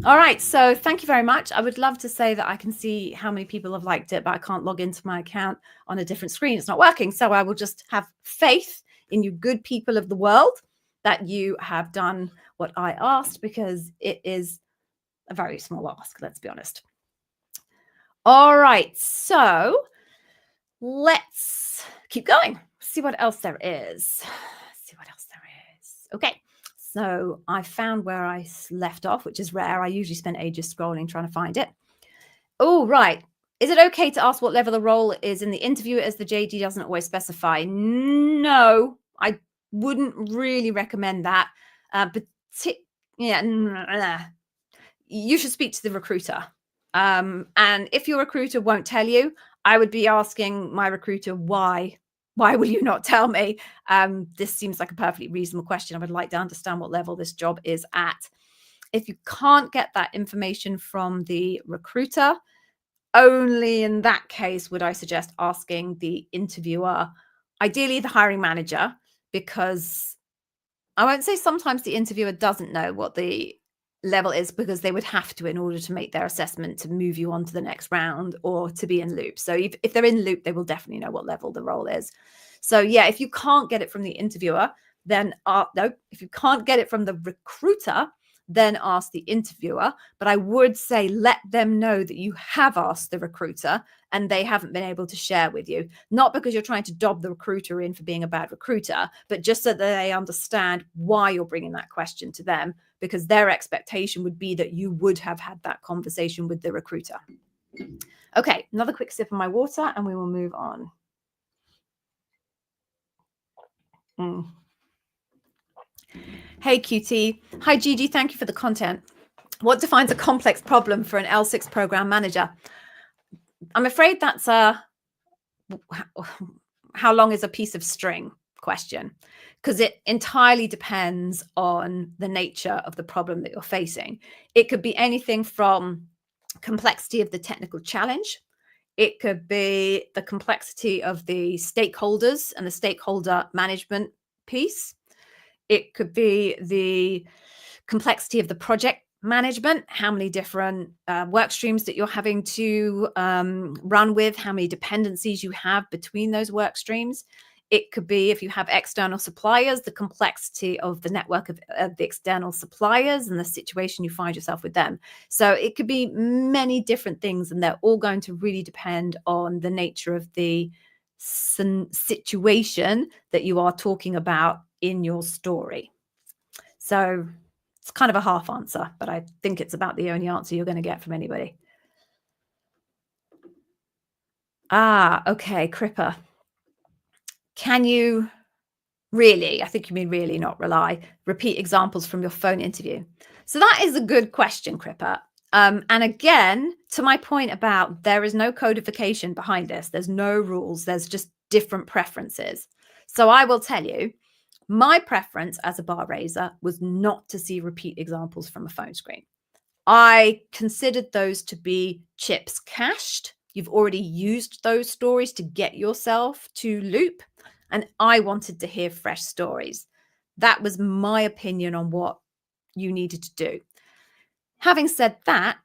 All right, so thank you very much. I would love to say that I can see how many people have liked it, but I can't log into my account on a different screen. It's not working, so I will just have faith in you good people of the world that you have done what I asked, because it is a very small ask, let's be honest. All right, so let's keep going. See what else there is. Okay. So I found where I left off, which is rare. I usually spend ages scrolling trying to find it. Oh, right. Is it okay to ask what level the role is in the interview, as the JD doesn't always specify? No, I wouldn't really recommend that. You should speak to the recruiter. And if your recruiter won't tell you, I would be asking my recruiter, why will you not tell me? This seems like a perfectly reasonable question. I would like to understand what level this job is at. If you can't get that information from the recruiter, only in that case would I suggest asking the interviewer, ideally the hiring manager, because I won't say sometimes the interviewer doesn't know what the level is, because they would have to in order to make their assessment to move you on to the next round or to be in loop. So if they're in loop, they will definitely know what level the role is. So yeah, if you can't get it from the interviewer, then no, if you can't get it from the recruiter, then ask the interviewer. But I would say let them know that you have asked the recruiter and they haven't been able to share with you. Not because you're trying to dob the recruiter in for being a bad recruiter, but just so that they understand why you're bringing that question to them, because their expectation would be that you would have had that conversation with the recruiter. Okay, another quick sip of my water and we will move on. Hey, QT. Hi, Gigi. Thank you for the content. What defines a complex problem for an L6 program manager? I'm afraid that's a how long is a piece of string question, because it entirely depends on the nature of the problem that you're facing. It could be anything from complexity of the technical challenge. It could be the complexity of the stakeholders and the stakeholder management piece. It could be the complexity of the project management, how many different work streams that you're having to run with, how many dependencies you have between those work streams. It could be, if you have external suppliers, the complexity of the network of the external suppliers and the situation you find yourself with them. So it could be many different things, and they're all going to really depend on the nature of the situation that you are talking about in your story. So it's kind of a half answer, but I think it's about the only answer you're going to get from anybody. Okay, Cripper. Can you really, I think you mean really, not rely, repeat examples from your phone interview? So that is a good question, Cripper. And again, to my point about there is no codification behind this. There's no rules. There's just different preferences. So I will tell you, my preference as a bar raiser was not to see repeat examples from a phone screen. I considered those to be chips cached. You've already used those stories to get yourself to loop, and I wanted to hear fresh stories. That was my opinion on what you needed to do. Having said that,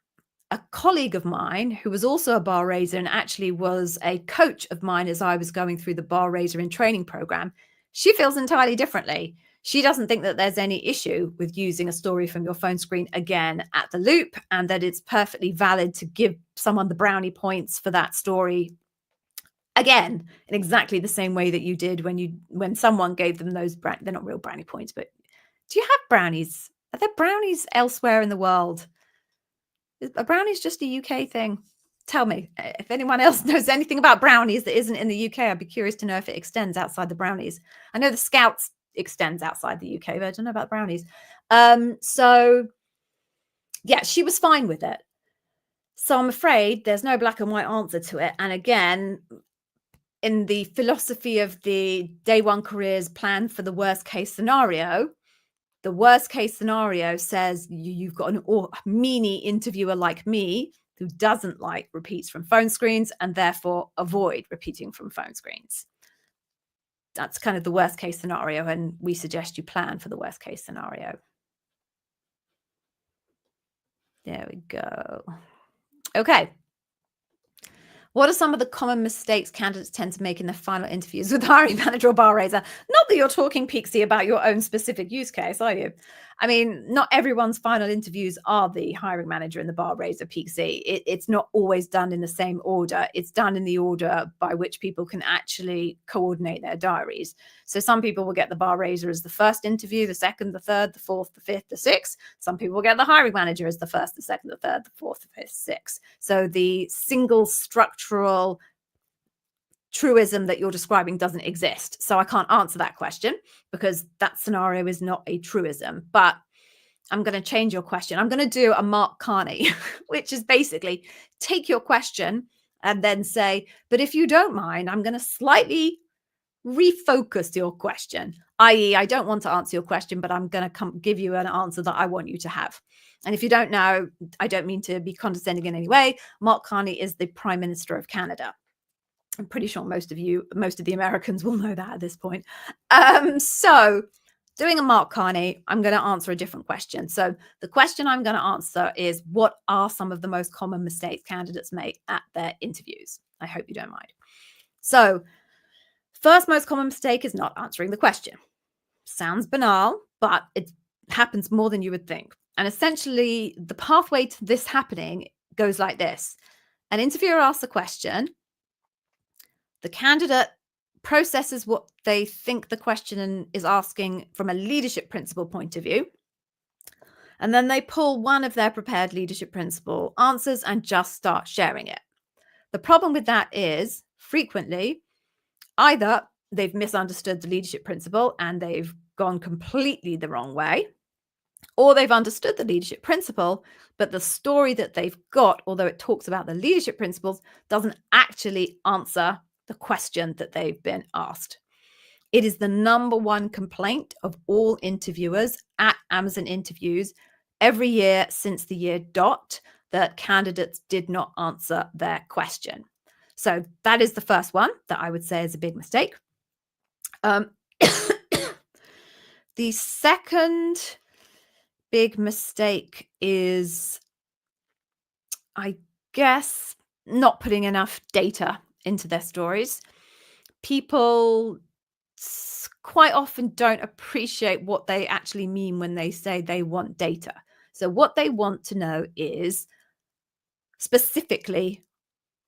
a colleague of mine who was also a bar raiser and actually was a coach of mine as I was going through the bar raiser in training program, she feels entirely differently. She doesn't think that there's any issue with using a story from your phone screen again at the loop, and that it's perfectly valid to give someone the brownie points for that story again in exactly the same way that you did when someone gave them those they're not real brownie points, but do you have brownies? Are there brownies elsewhere in the world? Are brownies just a UK thing? Tell me. If anyone else knows anything about brownies that isn't in the UK, I'd be curious to know if it extends outside the brownies. I know the Scouts extends outside the UK, but I don't know about brownies. So yeah, she was fine with it. So I'm afraid there's no black and white answer to it. And again, in the philosophy of the day one careers plan for the worst case scenario, the worst case scenario says you've got a meanie interviewer like me who doesn't like repeats from phone screens and therefore avoid repeating from phone screens. That's kind of the worst case scenario, and we suggest you plan for the worst case scenario. There we go. Okay. What are some of the common mistakes candidates tend to make in their final interviews with hiring manager or bar raiser? Not that you're talking, Pixie, about your own specific use case, are you? I mean, not everyone's final interviews are the hiring manager and the bar raiser, Pixie. It's not always done in the same order. It's done in the order by which people can actually coordinate their diaries. So some people will get the bar raiser as the first interview, the second, the third, the fourth, the fifth, the sixth. Some people will get the hiring manager as the first, the second, the third, the fourth, the fifth, sixth. So the single structural truism that you're describing doesn't exist. So I can't answer that question because that scenario is not a truism. But I'm going to change your question. I'm going to do a Mark Carney, which is basically take your question and then say, but if you don't mind, I'm going to slightly refocus your question, i.e., I don't want to answer your question, but I'm going to give you an answer that I want you to have. And if you don't know, I don't mean to be condescending in any way. Mark Carney is the Prime Minister of Canada. I'm pretty sure most of the Americans will know that at this point. So doing a Mark Carney, I'm going to answer a different question. So the question I'm going to answer is, what are some of the most common mistakes candidates make at their interviews? I hope you don't mind. So first most common mistake is not answering the question. Sounds banal, but it happens more than you would think. And essentially, the pathway to this happening goes like this. An interviewer asks a question. The candidate processes what they think the question is asking from a leadership principle point of view. And then they pull one of their prepared leadership principle answers and just start sharing it. The problem with that is frequently either they've misunderstood the leadership principle and they've gone completely the wrong way, or they've understood the leadership principle, but the story that they've got, although it talks about the leadership principles, doesn't actually answer the question that they've been asked. It is the number one complaint of all interviewers at Amazon interviews every year since the year dot that candidates did not answer their question. So that is the first one that I would say is a big mistake. The second big mistake is, I guess, not putting enough data into their stories. People quite often don't appreciate what they actually mean when they say they want data. So what they want to know is specifically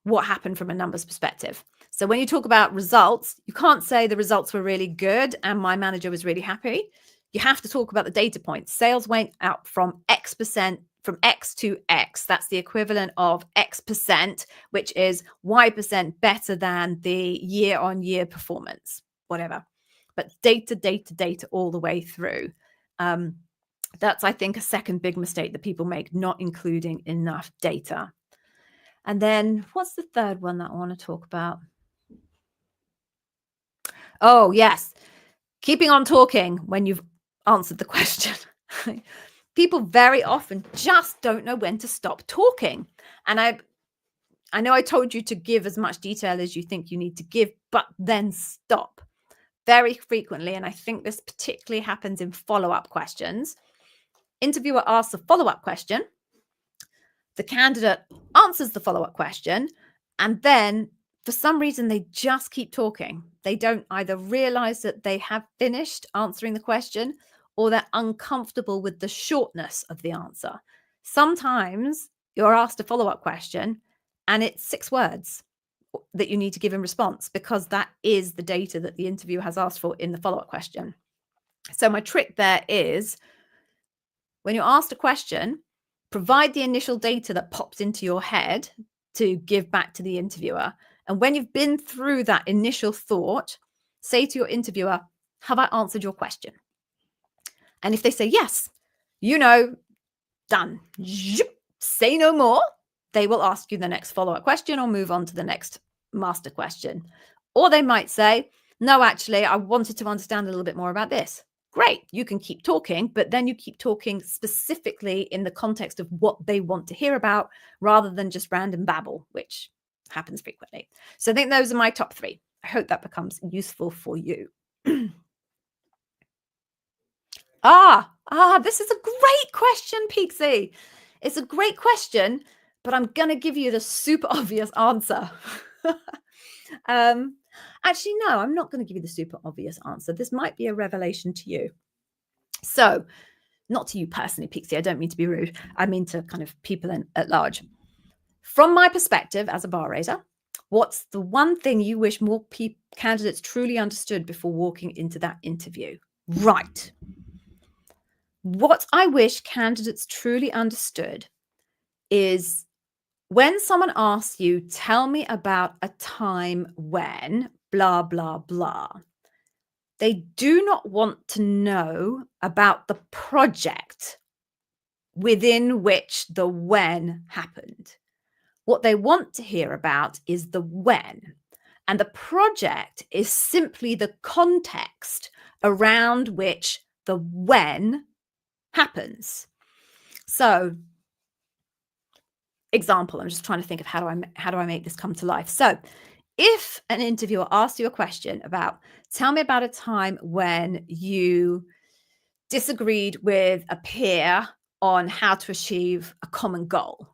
what happened from a numbers perspective. So when you talk about results, you can't say the results were really good and my manager was really happy. You have to talk about the data points. Sales went up from X% from X to X. That's the equivalent of X%, which is Y% better than the year-on-year performance, whatever. But data all the way through. That's, I think, a second big mistake that people make, not including enough data. And then what's the third one that I want to talk about? Oh, yes. Keeping on talking when you've answered the question. People very often just don't know when to stop talking. And I know I told you to give as much detail as you think you need to give, but then stop. Very frequently, and I think this particularly happens in follow-up questions. Interviewer asks a follow-up question. The candidate answers the follow-up question, and then for some reason, they just keep talking. They don't either realize that they have finished answering the question or they're uncomfortable with the shortness of the answer. Sometimes you're asked a follow up question and it's 6 words that you need to give in response because that is the data that the interviewer has asked for in the follow up question. So, my trick there is when you're asked a question, provide the initial data that pops into your head to give back to the interviewer. And when you've been through that initial thought, say to your interviewer, have I answered your question? And if they say yes, done. Say no more. They will ask you the next follow-up question or move on to the next master question. Or they might say, no, actually, I wanted to understand a little bit more about this. Great, you can keep talking, but then you keep talking specifically in the context of what they want to hear about rather than just random babble, which happens frequently. So I think those are my top 3. I hope that becomes useful for you. This is a great question, Pixie. It's a great question, but I'm going to give you the super obvious answer. Actually, no, I'm not going to give you the super obvious answer. This might be a revelation to you. So, not to you personally, Pixie. I don't mean to be rude. I mean to kind of people at large. From my perspective as a bar raiser, what's the one thing you wish more candidates truly understood before walking into that interview? Right. What I wish candidates truly understood is when someone asks you, tell me about a time when blah, blah, blah, they do not want to know about the project within which the when happened. What they want to hear about is the when. And the project is simply the context around which the when happens. So, example, I'm just trying to think of how do I make this come to life. So, if an interviewer asks you a question about, tell me about a time when you disagreed with a peer on how to achieve a common goal,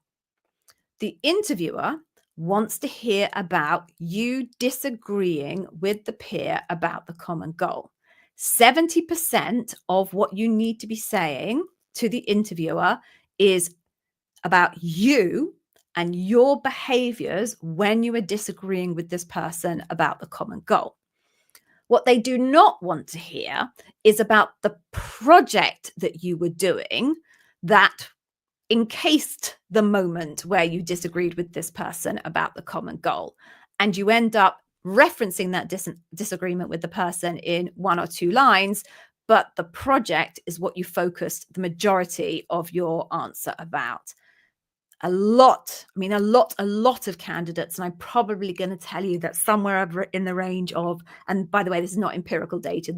the interviewer wants to hear about you disagreeing with the peer about the common goal. 70% of what you need to be saying to the interviewer is about you and your behaviors when you are disagreeing with this person about the common goal. What they do not want to hear is about the project that you were doing that encased the moment where you disagreed with this person about the common goal. And you end up referencing that disagreement with the person in 1 or 2 lines, but the project is what you focused the majority of your answer about. A lot of candidates, and I'm probably going to tell you that somewhere in the range of, and by the way, this is not empirical data,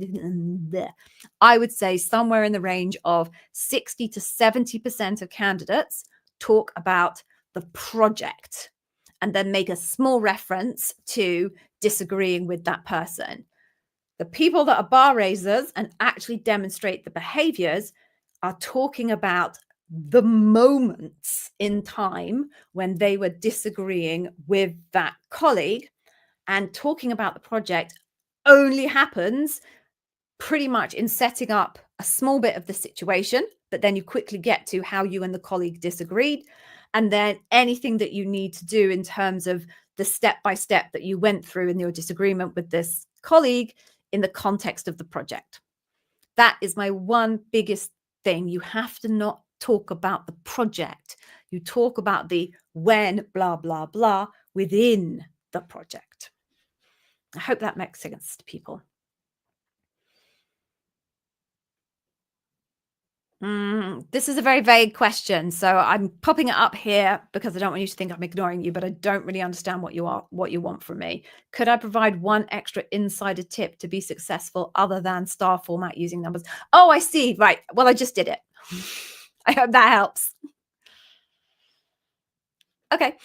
I would say somewhere in the range of 60 to 70% of candidates talk about the project and then make a small reference to disagreeing with that person. The people that are bar raisers and actually demonstrate the behaviors are talking about the moments in time when they were disagreeing with that colleague, and talking about the project only happens pretty much in setting up a small bit of the situation, but then you quickly get to how you and the colleague disagreed, and then anything that you need to do in terms of the step-by-step that you went through in your disagreement with this colleague in the context of the project. That is my one biggest thing. You have to not talk about the project. You talk about the when, blah, blah, blah, within the project. I hope that makes sense to people. This is a very vague question, so I'm popping it up here because I don't want you to think I'm ignoring you, but I don't really understand what you want from me. Could I provide one extra insider tip to be successful other than star format using numbers? Oh, I see. Right. Well, I just did it. I hope that helps. Okay.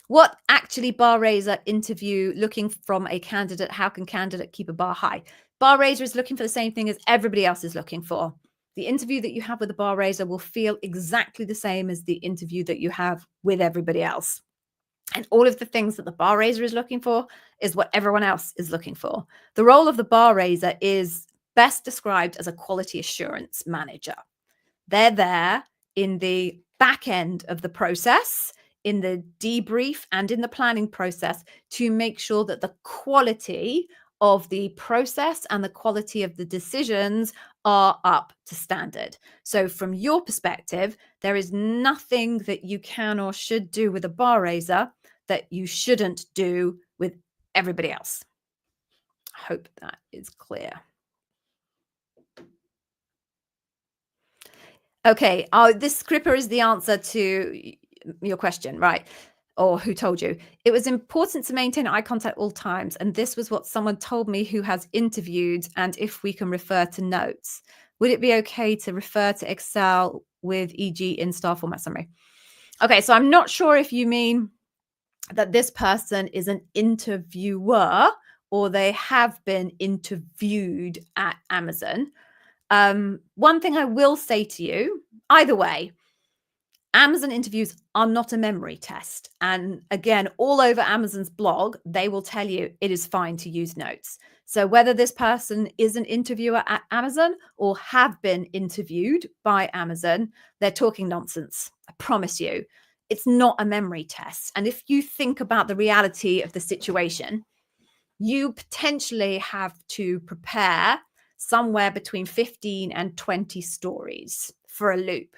What actually bar raiser interview looking from a candidate? How can candidate keep a bar high? Bar raiser is looking for the same thing as everybody else is looking for. The interview that you have with the bar raiser will feel exactly the same as the interview that you have with everybody else. And all of the things that the bar raiser is looking for is what everyone else is looking for. The role of the bar raiser is best described as a quality assurance manager. They're there in the back end of the process, in the debrief and in the planning process to make sure that the quality of the process and the quality of the decisions are up to standard. So, from your perspective, there is nothing that you can or should do with a bar raiser that you shouldn't do with everybody else. I hope that is clear. Okay. Oh, this scripper is the answer to your question, right? Or who told you? It was important to maintain eye contact all times. And this was what someone told me who has interviewed. And if we can refer to notes, would it be okay to refer to Excel with e.g. in star format summary? Okay. So I'm not sure if you mean that this person is an interviewer or they have been interviewed at Amazon. One thing I will say to you, either way, Amazon interviews are not a memory test. And again, all over Amazon's blog, they will tell you it is fine to use notes. So whether this person is an interviewer at Amazon or have been interviewed by Amazon, they're talking nonsense. I promise you, it's not a memory test. And if you think about the reality of the situation, you potentially have to prepare somewhere between 15 and 20 stories for a loop.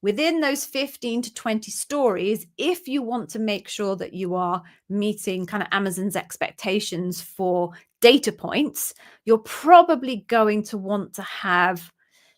Within those 15 to 20 stories, if you want to make sure that you are meeting kind of Amazon's expectations for data points, you're probably going to want to have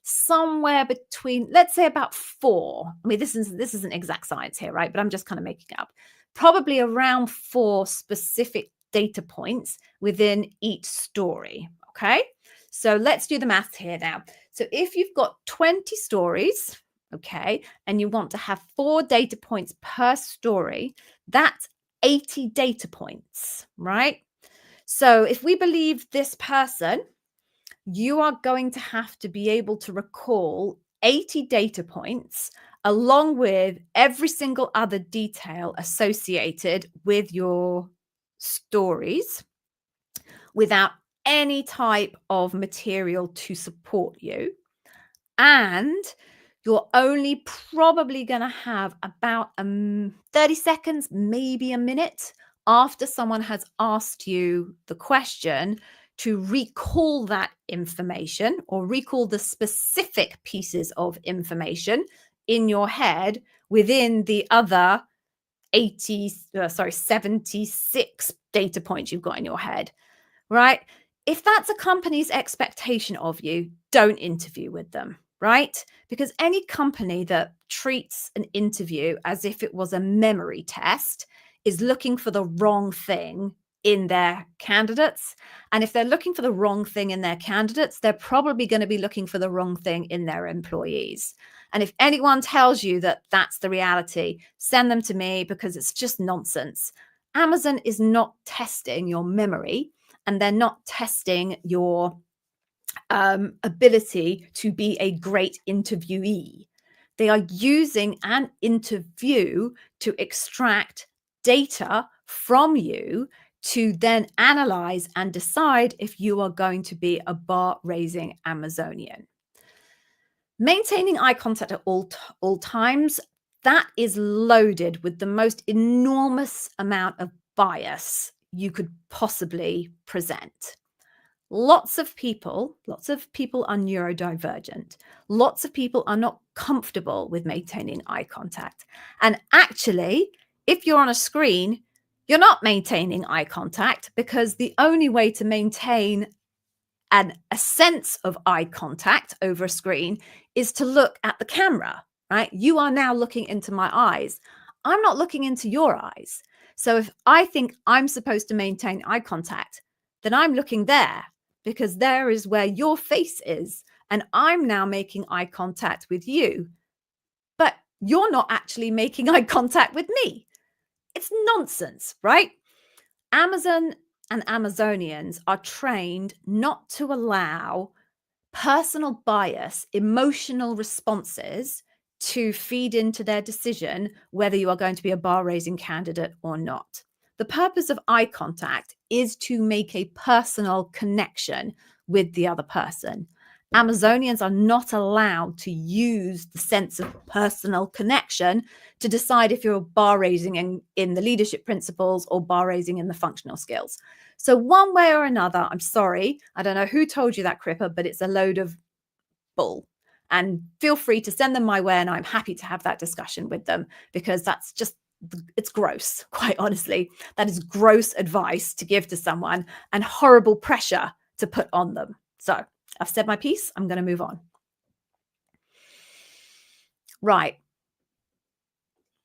somewhere between, let's say, about 4. I mean, this isn't exact science here, right? But I'm just kind of making it up. Probably around 4 specific data points within each story. Okay. So let's do the math here now. So if you've got 20 stories, okay, and you want to have 4 data points per story, that's 80 data points, right? So if we believe this person, you are going to have to be able to recall 80 data points along with every single other detail associated with your stories without any type of material to support you. And you're only probably going to have about 30 seconds, maybe a minute after someone has asked you the question to recall that information or recall the specific pieces of information in your head within the other 76 data points you've got in your head, right? If that's a company's expectation of you, don't interview with them, right? Because any company that treats an interview as if it was a memory test is looking for the wrong thing in their candidates. And if they're looking for the wrong thing in their candidates, they're probably going to be looking for the wrong thing in their employees. And if anyone tells you that that's the reality, send them to me because it's just nonsense. Amazon is not testing your memory and they're not testing your ability to be a great interviewee. They are using an interview to extract data from you to then analyze and decide if you are going to be a bar-raising Amazonian. Maintaining eye contact at all times, that is loaded with the most enormous amount of bias you could possibly present. Lots of people are neurodivergent. Lots of people are not comfortable with maintaining eye contact. And actually, if you're on a screen, you're not maintaining eye contact because the only way to maintain a sense of eye contact over a screen is to look at the camera, right? You are now looking into my eyes. I'm not looking into your eyes. So if I think I'm supposed to maintain eye contact, then I'm looking there because there is where your face is. And I'm now making eye contact with you. But you're not actually making eye contact with me. It's nonsense, right? Amazon and Amazonians are trained not to allow personal bias, emotional responses to feed into their decision whether you are going to be a bar raising candidate or not. The purpose of eye contact is to make a personal connection with the other person. Amazonians are not allowed to use the sense of personal connection to decide if you're bar raising in the leadership principles or bar raising in the functional skills. So one way or another, I'm sorry, I don't know who told you that, Cripper, but it's a load of bull. And feel free to send them my way, and I'm happy to have that discussion with them, because that's just, it's gross, quite honestly. That is gross advice to give to someone and horrible pressure to put on them. So I've said my piece. I'm going to move on. Right.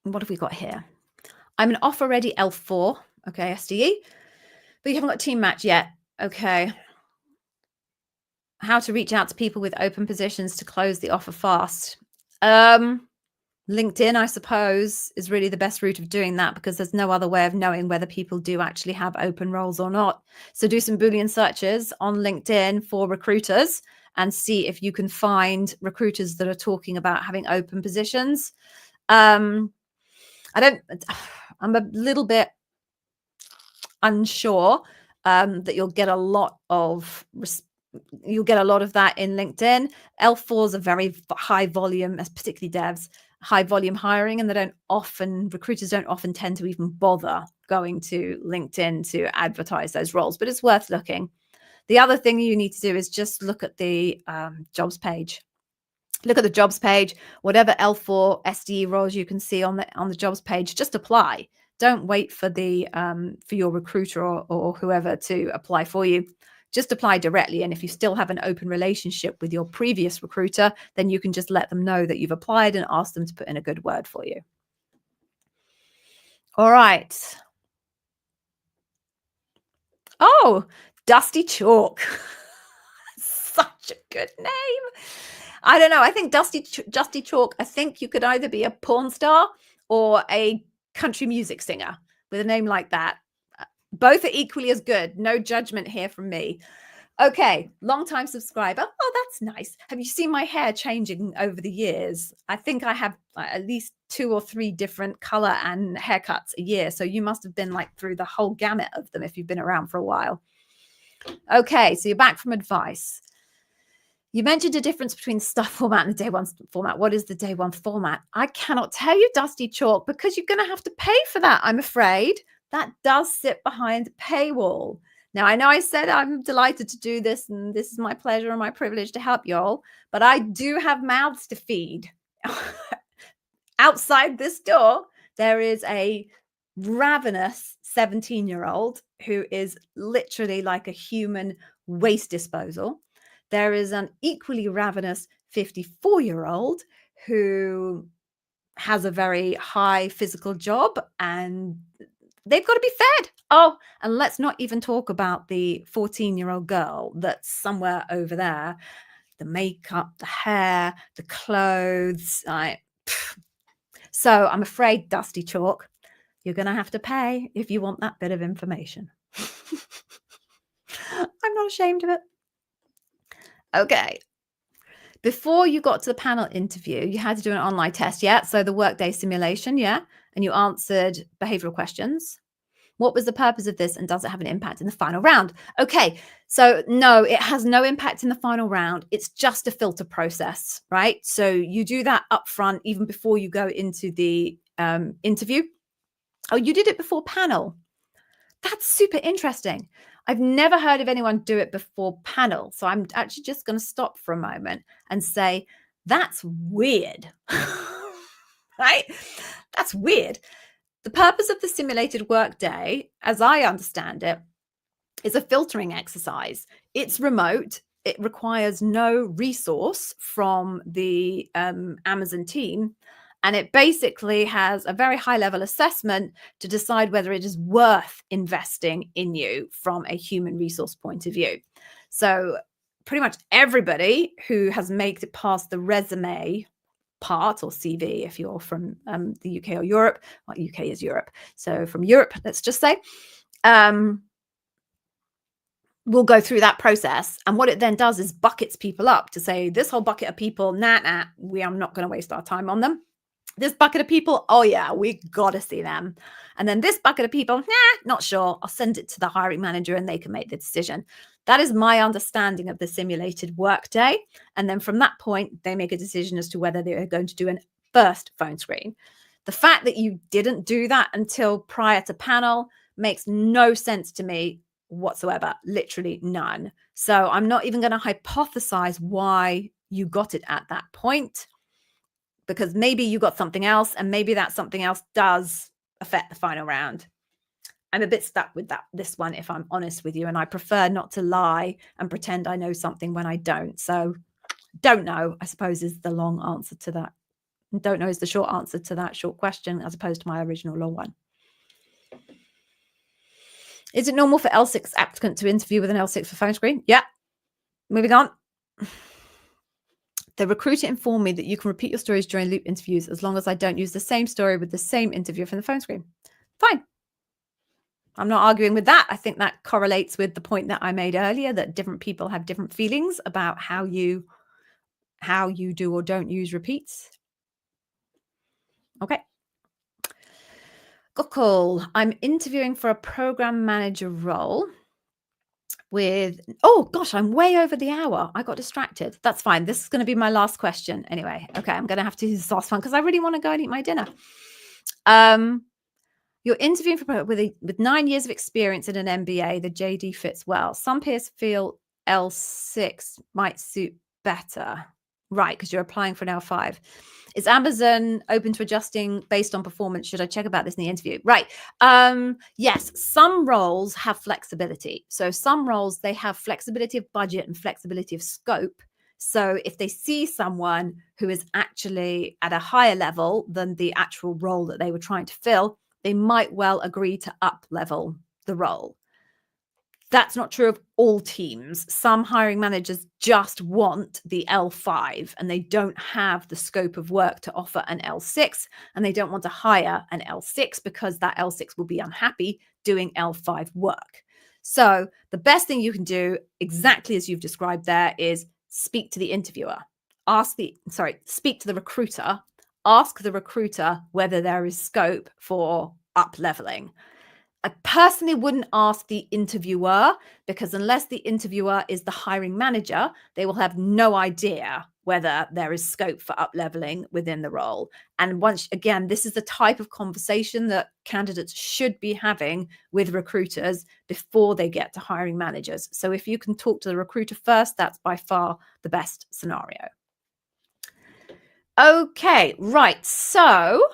What have we got here? I'm an offer ready L4. Okay, SDE. But you haven't got a team match yet. Okay. How to reach out to people with open positions to close the offer fast. LinkedIn, I suppose, is really the best route of doing that, because there's no other way of knowing whether people do actually have open roles or not. So do some Boolean searches on LinkedIn for recruiters and see if you can find recruiters that are talking about having open positions. I'm a little bit unsure that you'll get a lot of that in LinkedIn. L4s are very high volume, particularly devs, high volume hiring, and recruiters don't often tend to even bother going to LinkedIn to advertise those roles, but it's worth looking. The other thing you need to do is just look at the jobs page. Look at the jobs page. Whatever L4 SDE roles you can see on the jobs page, just apply. Don't wait for for your recruiter or whoever to apply for you. Just apply directly. And if you still have an open relationship with your previous recruiter, then you can just let them know that you've applied and ask them to put in a good word for you. All right. Oh, Dusty Chalk. Such a good name. I don't know. I think Dusty Chalk, I think you could either be a porn star or a country music singer with a name like that. Both are equally as good. No judgment here from me. Okay, long-time subscriber. Oh, that's nice. Have you seen my hair changing over the years? I think I have at least 2 or 3 different color and haircuts a year. So you must have been like through the whole gamut of them if you've been around for a while. Okay, so you're back from advice. You mentioned a difference between stuff format and the day one format. What is the day one format? I cannot tell you, Dusty Chalk, because you're going to have to pay for that, I'm afraid. That does sit behind a paywall. Now, I know I said I'm delighted to do this, and this is my pleasure and my privilege to help y'all, but I do have mouths to feed. Outside this door, there is a ravenous 17-year-old who is literally like a human waste disposal. There is an equally ravenous 54-year-old who has a very high physical job, and they've got to be fed. Oh, and let's not even talk about the 14-year-old girl that's somewhere over there. The makeup, the hair, the clothes. So I'm afraid, Dusty Chalk, you're going to have to pay if you want that bit of information. I'm not ashamed of it. Okay. Before you got to the panel interview, you had to do an online test, yeah? So the Workday simulation, yeah? And you answered behavioral questions. What was the purpose of this, and does it have an impact in the final round? Okay, so no, it has no impact in the final round. It's just a filter process, right? So you do that up front, even before you go into the interview. Oh, you did it before panel. That's super interesting. I've never heard of anyone do it before panel. So I'm actually just going to stop for a moment and say, that's weird, right? That's weird. The purpose of the simulated workday, as I understand it, is a filtering exercise. It's remote. It requires no resource from the Amazon team. And it basically has a very high level assessment to decide whether it is worth investing in you from a human resource point of view. So pretty much everybody who has made it past the resume part, or CV if you're from the UK or Europe, well, UK is Europe. So from Europe, let's just say, will go through that process. And what it then does is buckets people up to say, this whole bucket of people, we are not going to waste our time on them. This bucket of people, oh yeah, we got to see them. And then this bucket of people, not sure. I'll send it to the hiring manager and they can make the decision. That is my understanding of the simulated Workday. And then from that point, they make a decision as to whether they're going to do a first phone screen. The fact that you didn't do that until prior to panel makes no sense to me whatsoever, literally none. So I'm not even going to hypothesize why you got it at that point, because maybe you got something else and maybe that something else does affect the final round. I'm a bit stuck with this one, if I'm honest with you, and I prefer not to lie and pretend I know something when I don't. So don't know, I suppose, is the long answer to that. Don't know is the short answer to that short question, as opposed to my original long one. Is it normal for L6 applicant to interview with an L6 for phone screen? Yeah. Moving on. The recruiter informed me that you can repeat your stories during loop interviews as long as I don't use the same story with the same interviewer from the phone screen. Fine. I'm not arguing with that. I think that correlates with the point that I made earlier, that different people have different feelings about how you do or don't use repeats. Okay. Got a call. I'm interviewing for a program manager role with, oh gosh, I'm way over the hour. I got distracted. That's fine. This is going to be my last question anyway. Okay, I'm going to have to use this last one because I really want to go and eat my dinner. You're interviewing for with 9 years of experience in an MBA. The JD fits well. Some peers feel L6 might suit better. Right, because you're applying for an L5. Is Amazon open to adjusting based on performance? Should I check about this in the interview? Right. Yes, some roles have flexibility. So some roles, they have flexibility of budget and flexibility of scope. So if they see someone who is actually at a higher level than the actual role that they were trying to fill, they might well agree to up level the role. That's not true of all teams. Some hiring managers just want the L5 and they don't have the scope of work to offer an L6, and they don't want to hire an L6 because that L6 will be unhappy doing L5 work. So the best thing you can do, exactly as you've described there, is speak to the interviewer. Speak to the recruiter. Ask the recruiter whether there is scope for up leveling. I personally wouldn't ask the interviewer, because unless the interviewer is the hiring manager, they will have no idea whether there is scope for up leveling within the role. And once again, this is the type of conversation that candidates should be having with recruiters before they get to hiring managers. So if you can talk to the recruiter first, that's by far the best scenario. Okay, right. So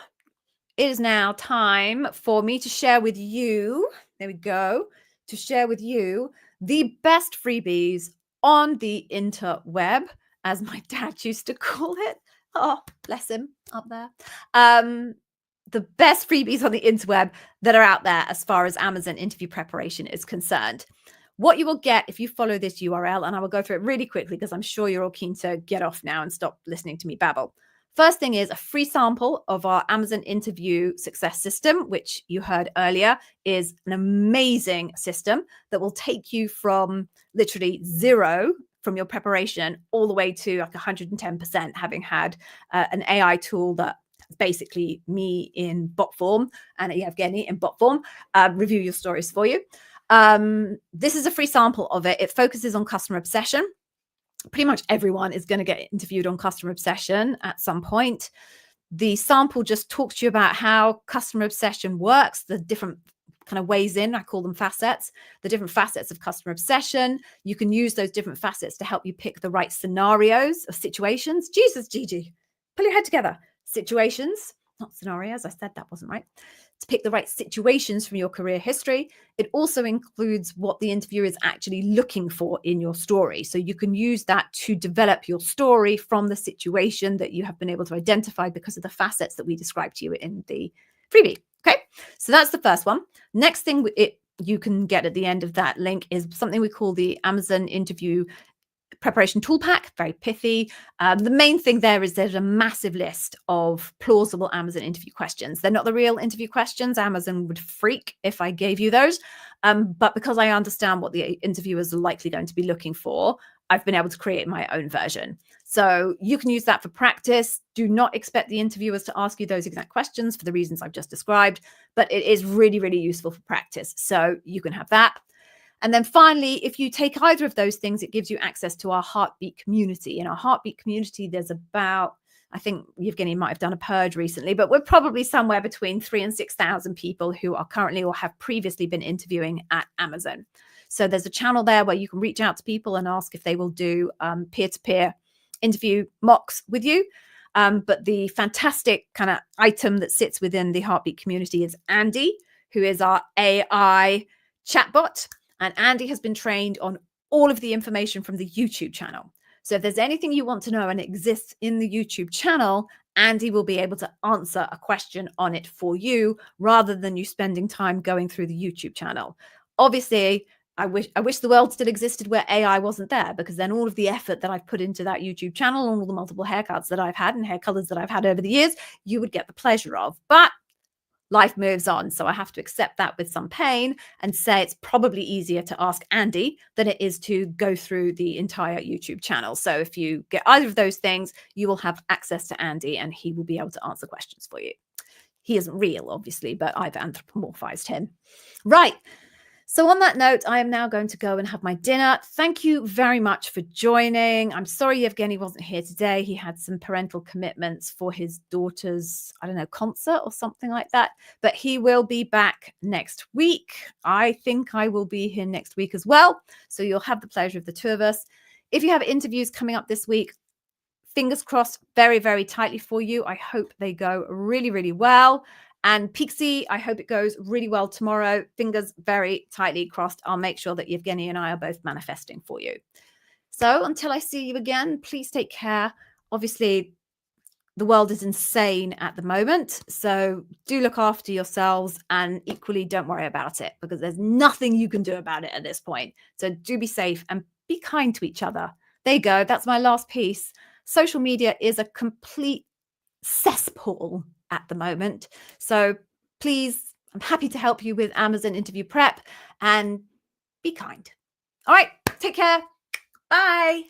it is now time for me to share with you, there we go, to share with you the best freebies on the interweb, as my dad used to call it. Oh, bless him up there. The best freebies on the interweb that are out there as far as Amazon interview preparation is concerned. What you will get if you follow this URL, and I will go through it really quickly because I'm sure you're all keen to get off now and stop listening to me babble. First thing is a free sample of our Amazon interview success system, which you heard earlier is an amazing system that will take you from literally zero from your preparation all the way to like 110%, having had an AI tool that basically me in bot form and Yevgeny in bot form review your stories for you. This is a free sample of it. It focuses on customer obsession. Pretty much everyone is going to get interviewed on customer obsession at some point. The sample just talks to you about how customer obsession works, the different kind of ways in, I call them facets, the different facets of customer obsession. You can use those different facets to help you pick the right scenarios or situations. Jesus, Gigi, pull your head together. Situations, not scenarios. I said that wasn't right. To pick the right situations from your career history. It also includes what the interviewer is actually looking for in your story. So you can use that to develop your story from the situation that you have been able to identify because of the facets that we described to you in the freebie. Okay, so that's the first one. Next thing you can get at the end of that link is something we call the Amazon interview Preparation tool pack, very pithy. The main thing there is there's a massive list of plausible Amazon interview questions. They're not the real interview questions. Amazon would freak if I gave you those. But because I understand what the interviewers are likely going to be looking for, I've been able to create my own version. So you can use that for practice. Do not expect the interviewers to ask you those exact questions for the reasons I've just described, but it is really, really useful for practice. So you can have that. And then finally, if you take either of those things, it gives you access to our Heartbeat community. In our Heartbeat community, there's about, I think Evgeny might have done a purge recently, but we're probably somewhere between 3,000 and 6,000 people who are currently or have previously been interviewing at Amazon. So there's a channel there where you can reach out to people and ask if they will do peer-to-peer interview mocks with you. But the fantastic kind of item that sits within the Heartbeat community is Andy, who is our AI chatbot. And Andy has been trained on all of the information from the YouTube channel. So if there's anything you want to know and it exists in the YouTube channel, Andy will be able to answer a question on it for you rather than you spending time going through the YouTube channel. Obviously, I wish the world still existed where AI wasn't there, because then all of the effort that I've put into that YouTube channel and all the multiple haircuts that I've had and hair colors that I've had over the years, you would get the pleasure of. But life moves on. So I have to accept that with some pain and say it's probably easier to ask Andy than it is to go through the entire YouTube channel. So if you get either of those things, you will have access to Andy and he will be able to answer questions for you. He isn't real, obviously, but I've anthropomorphized him. Right. So on that note, I am now going to go and have my dinner. Thank you very much for joining. I'm sorry Evgeny wasn't here today. He had some parental commitments for his daughter's, I don't know, concert or something like that. But he will be back next week. I think I will be here next week as well. So you'll have the pleasure of the two of us. If you have interviews coming up this week, fingers crossed very, very tightly for you. I hope they go really, really well. And Pixie, I hope it goes really well tomorrow. Fingers very tightly crossed. I'll make sure that Evgeny and I are both manifesting for you. So until I see you again, please take care. Obviously, the world is insane at the moment. So do look after yourselves and equally don't worry about it because there's nothing you can do about it at this point. So do be safe and be kind to each other. There you go. That's my last piece. Social media is a complete cesspool at the moment. So please, I'm happy to help you with Amazon interview prep and be kind. All right, take care. Bye.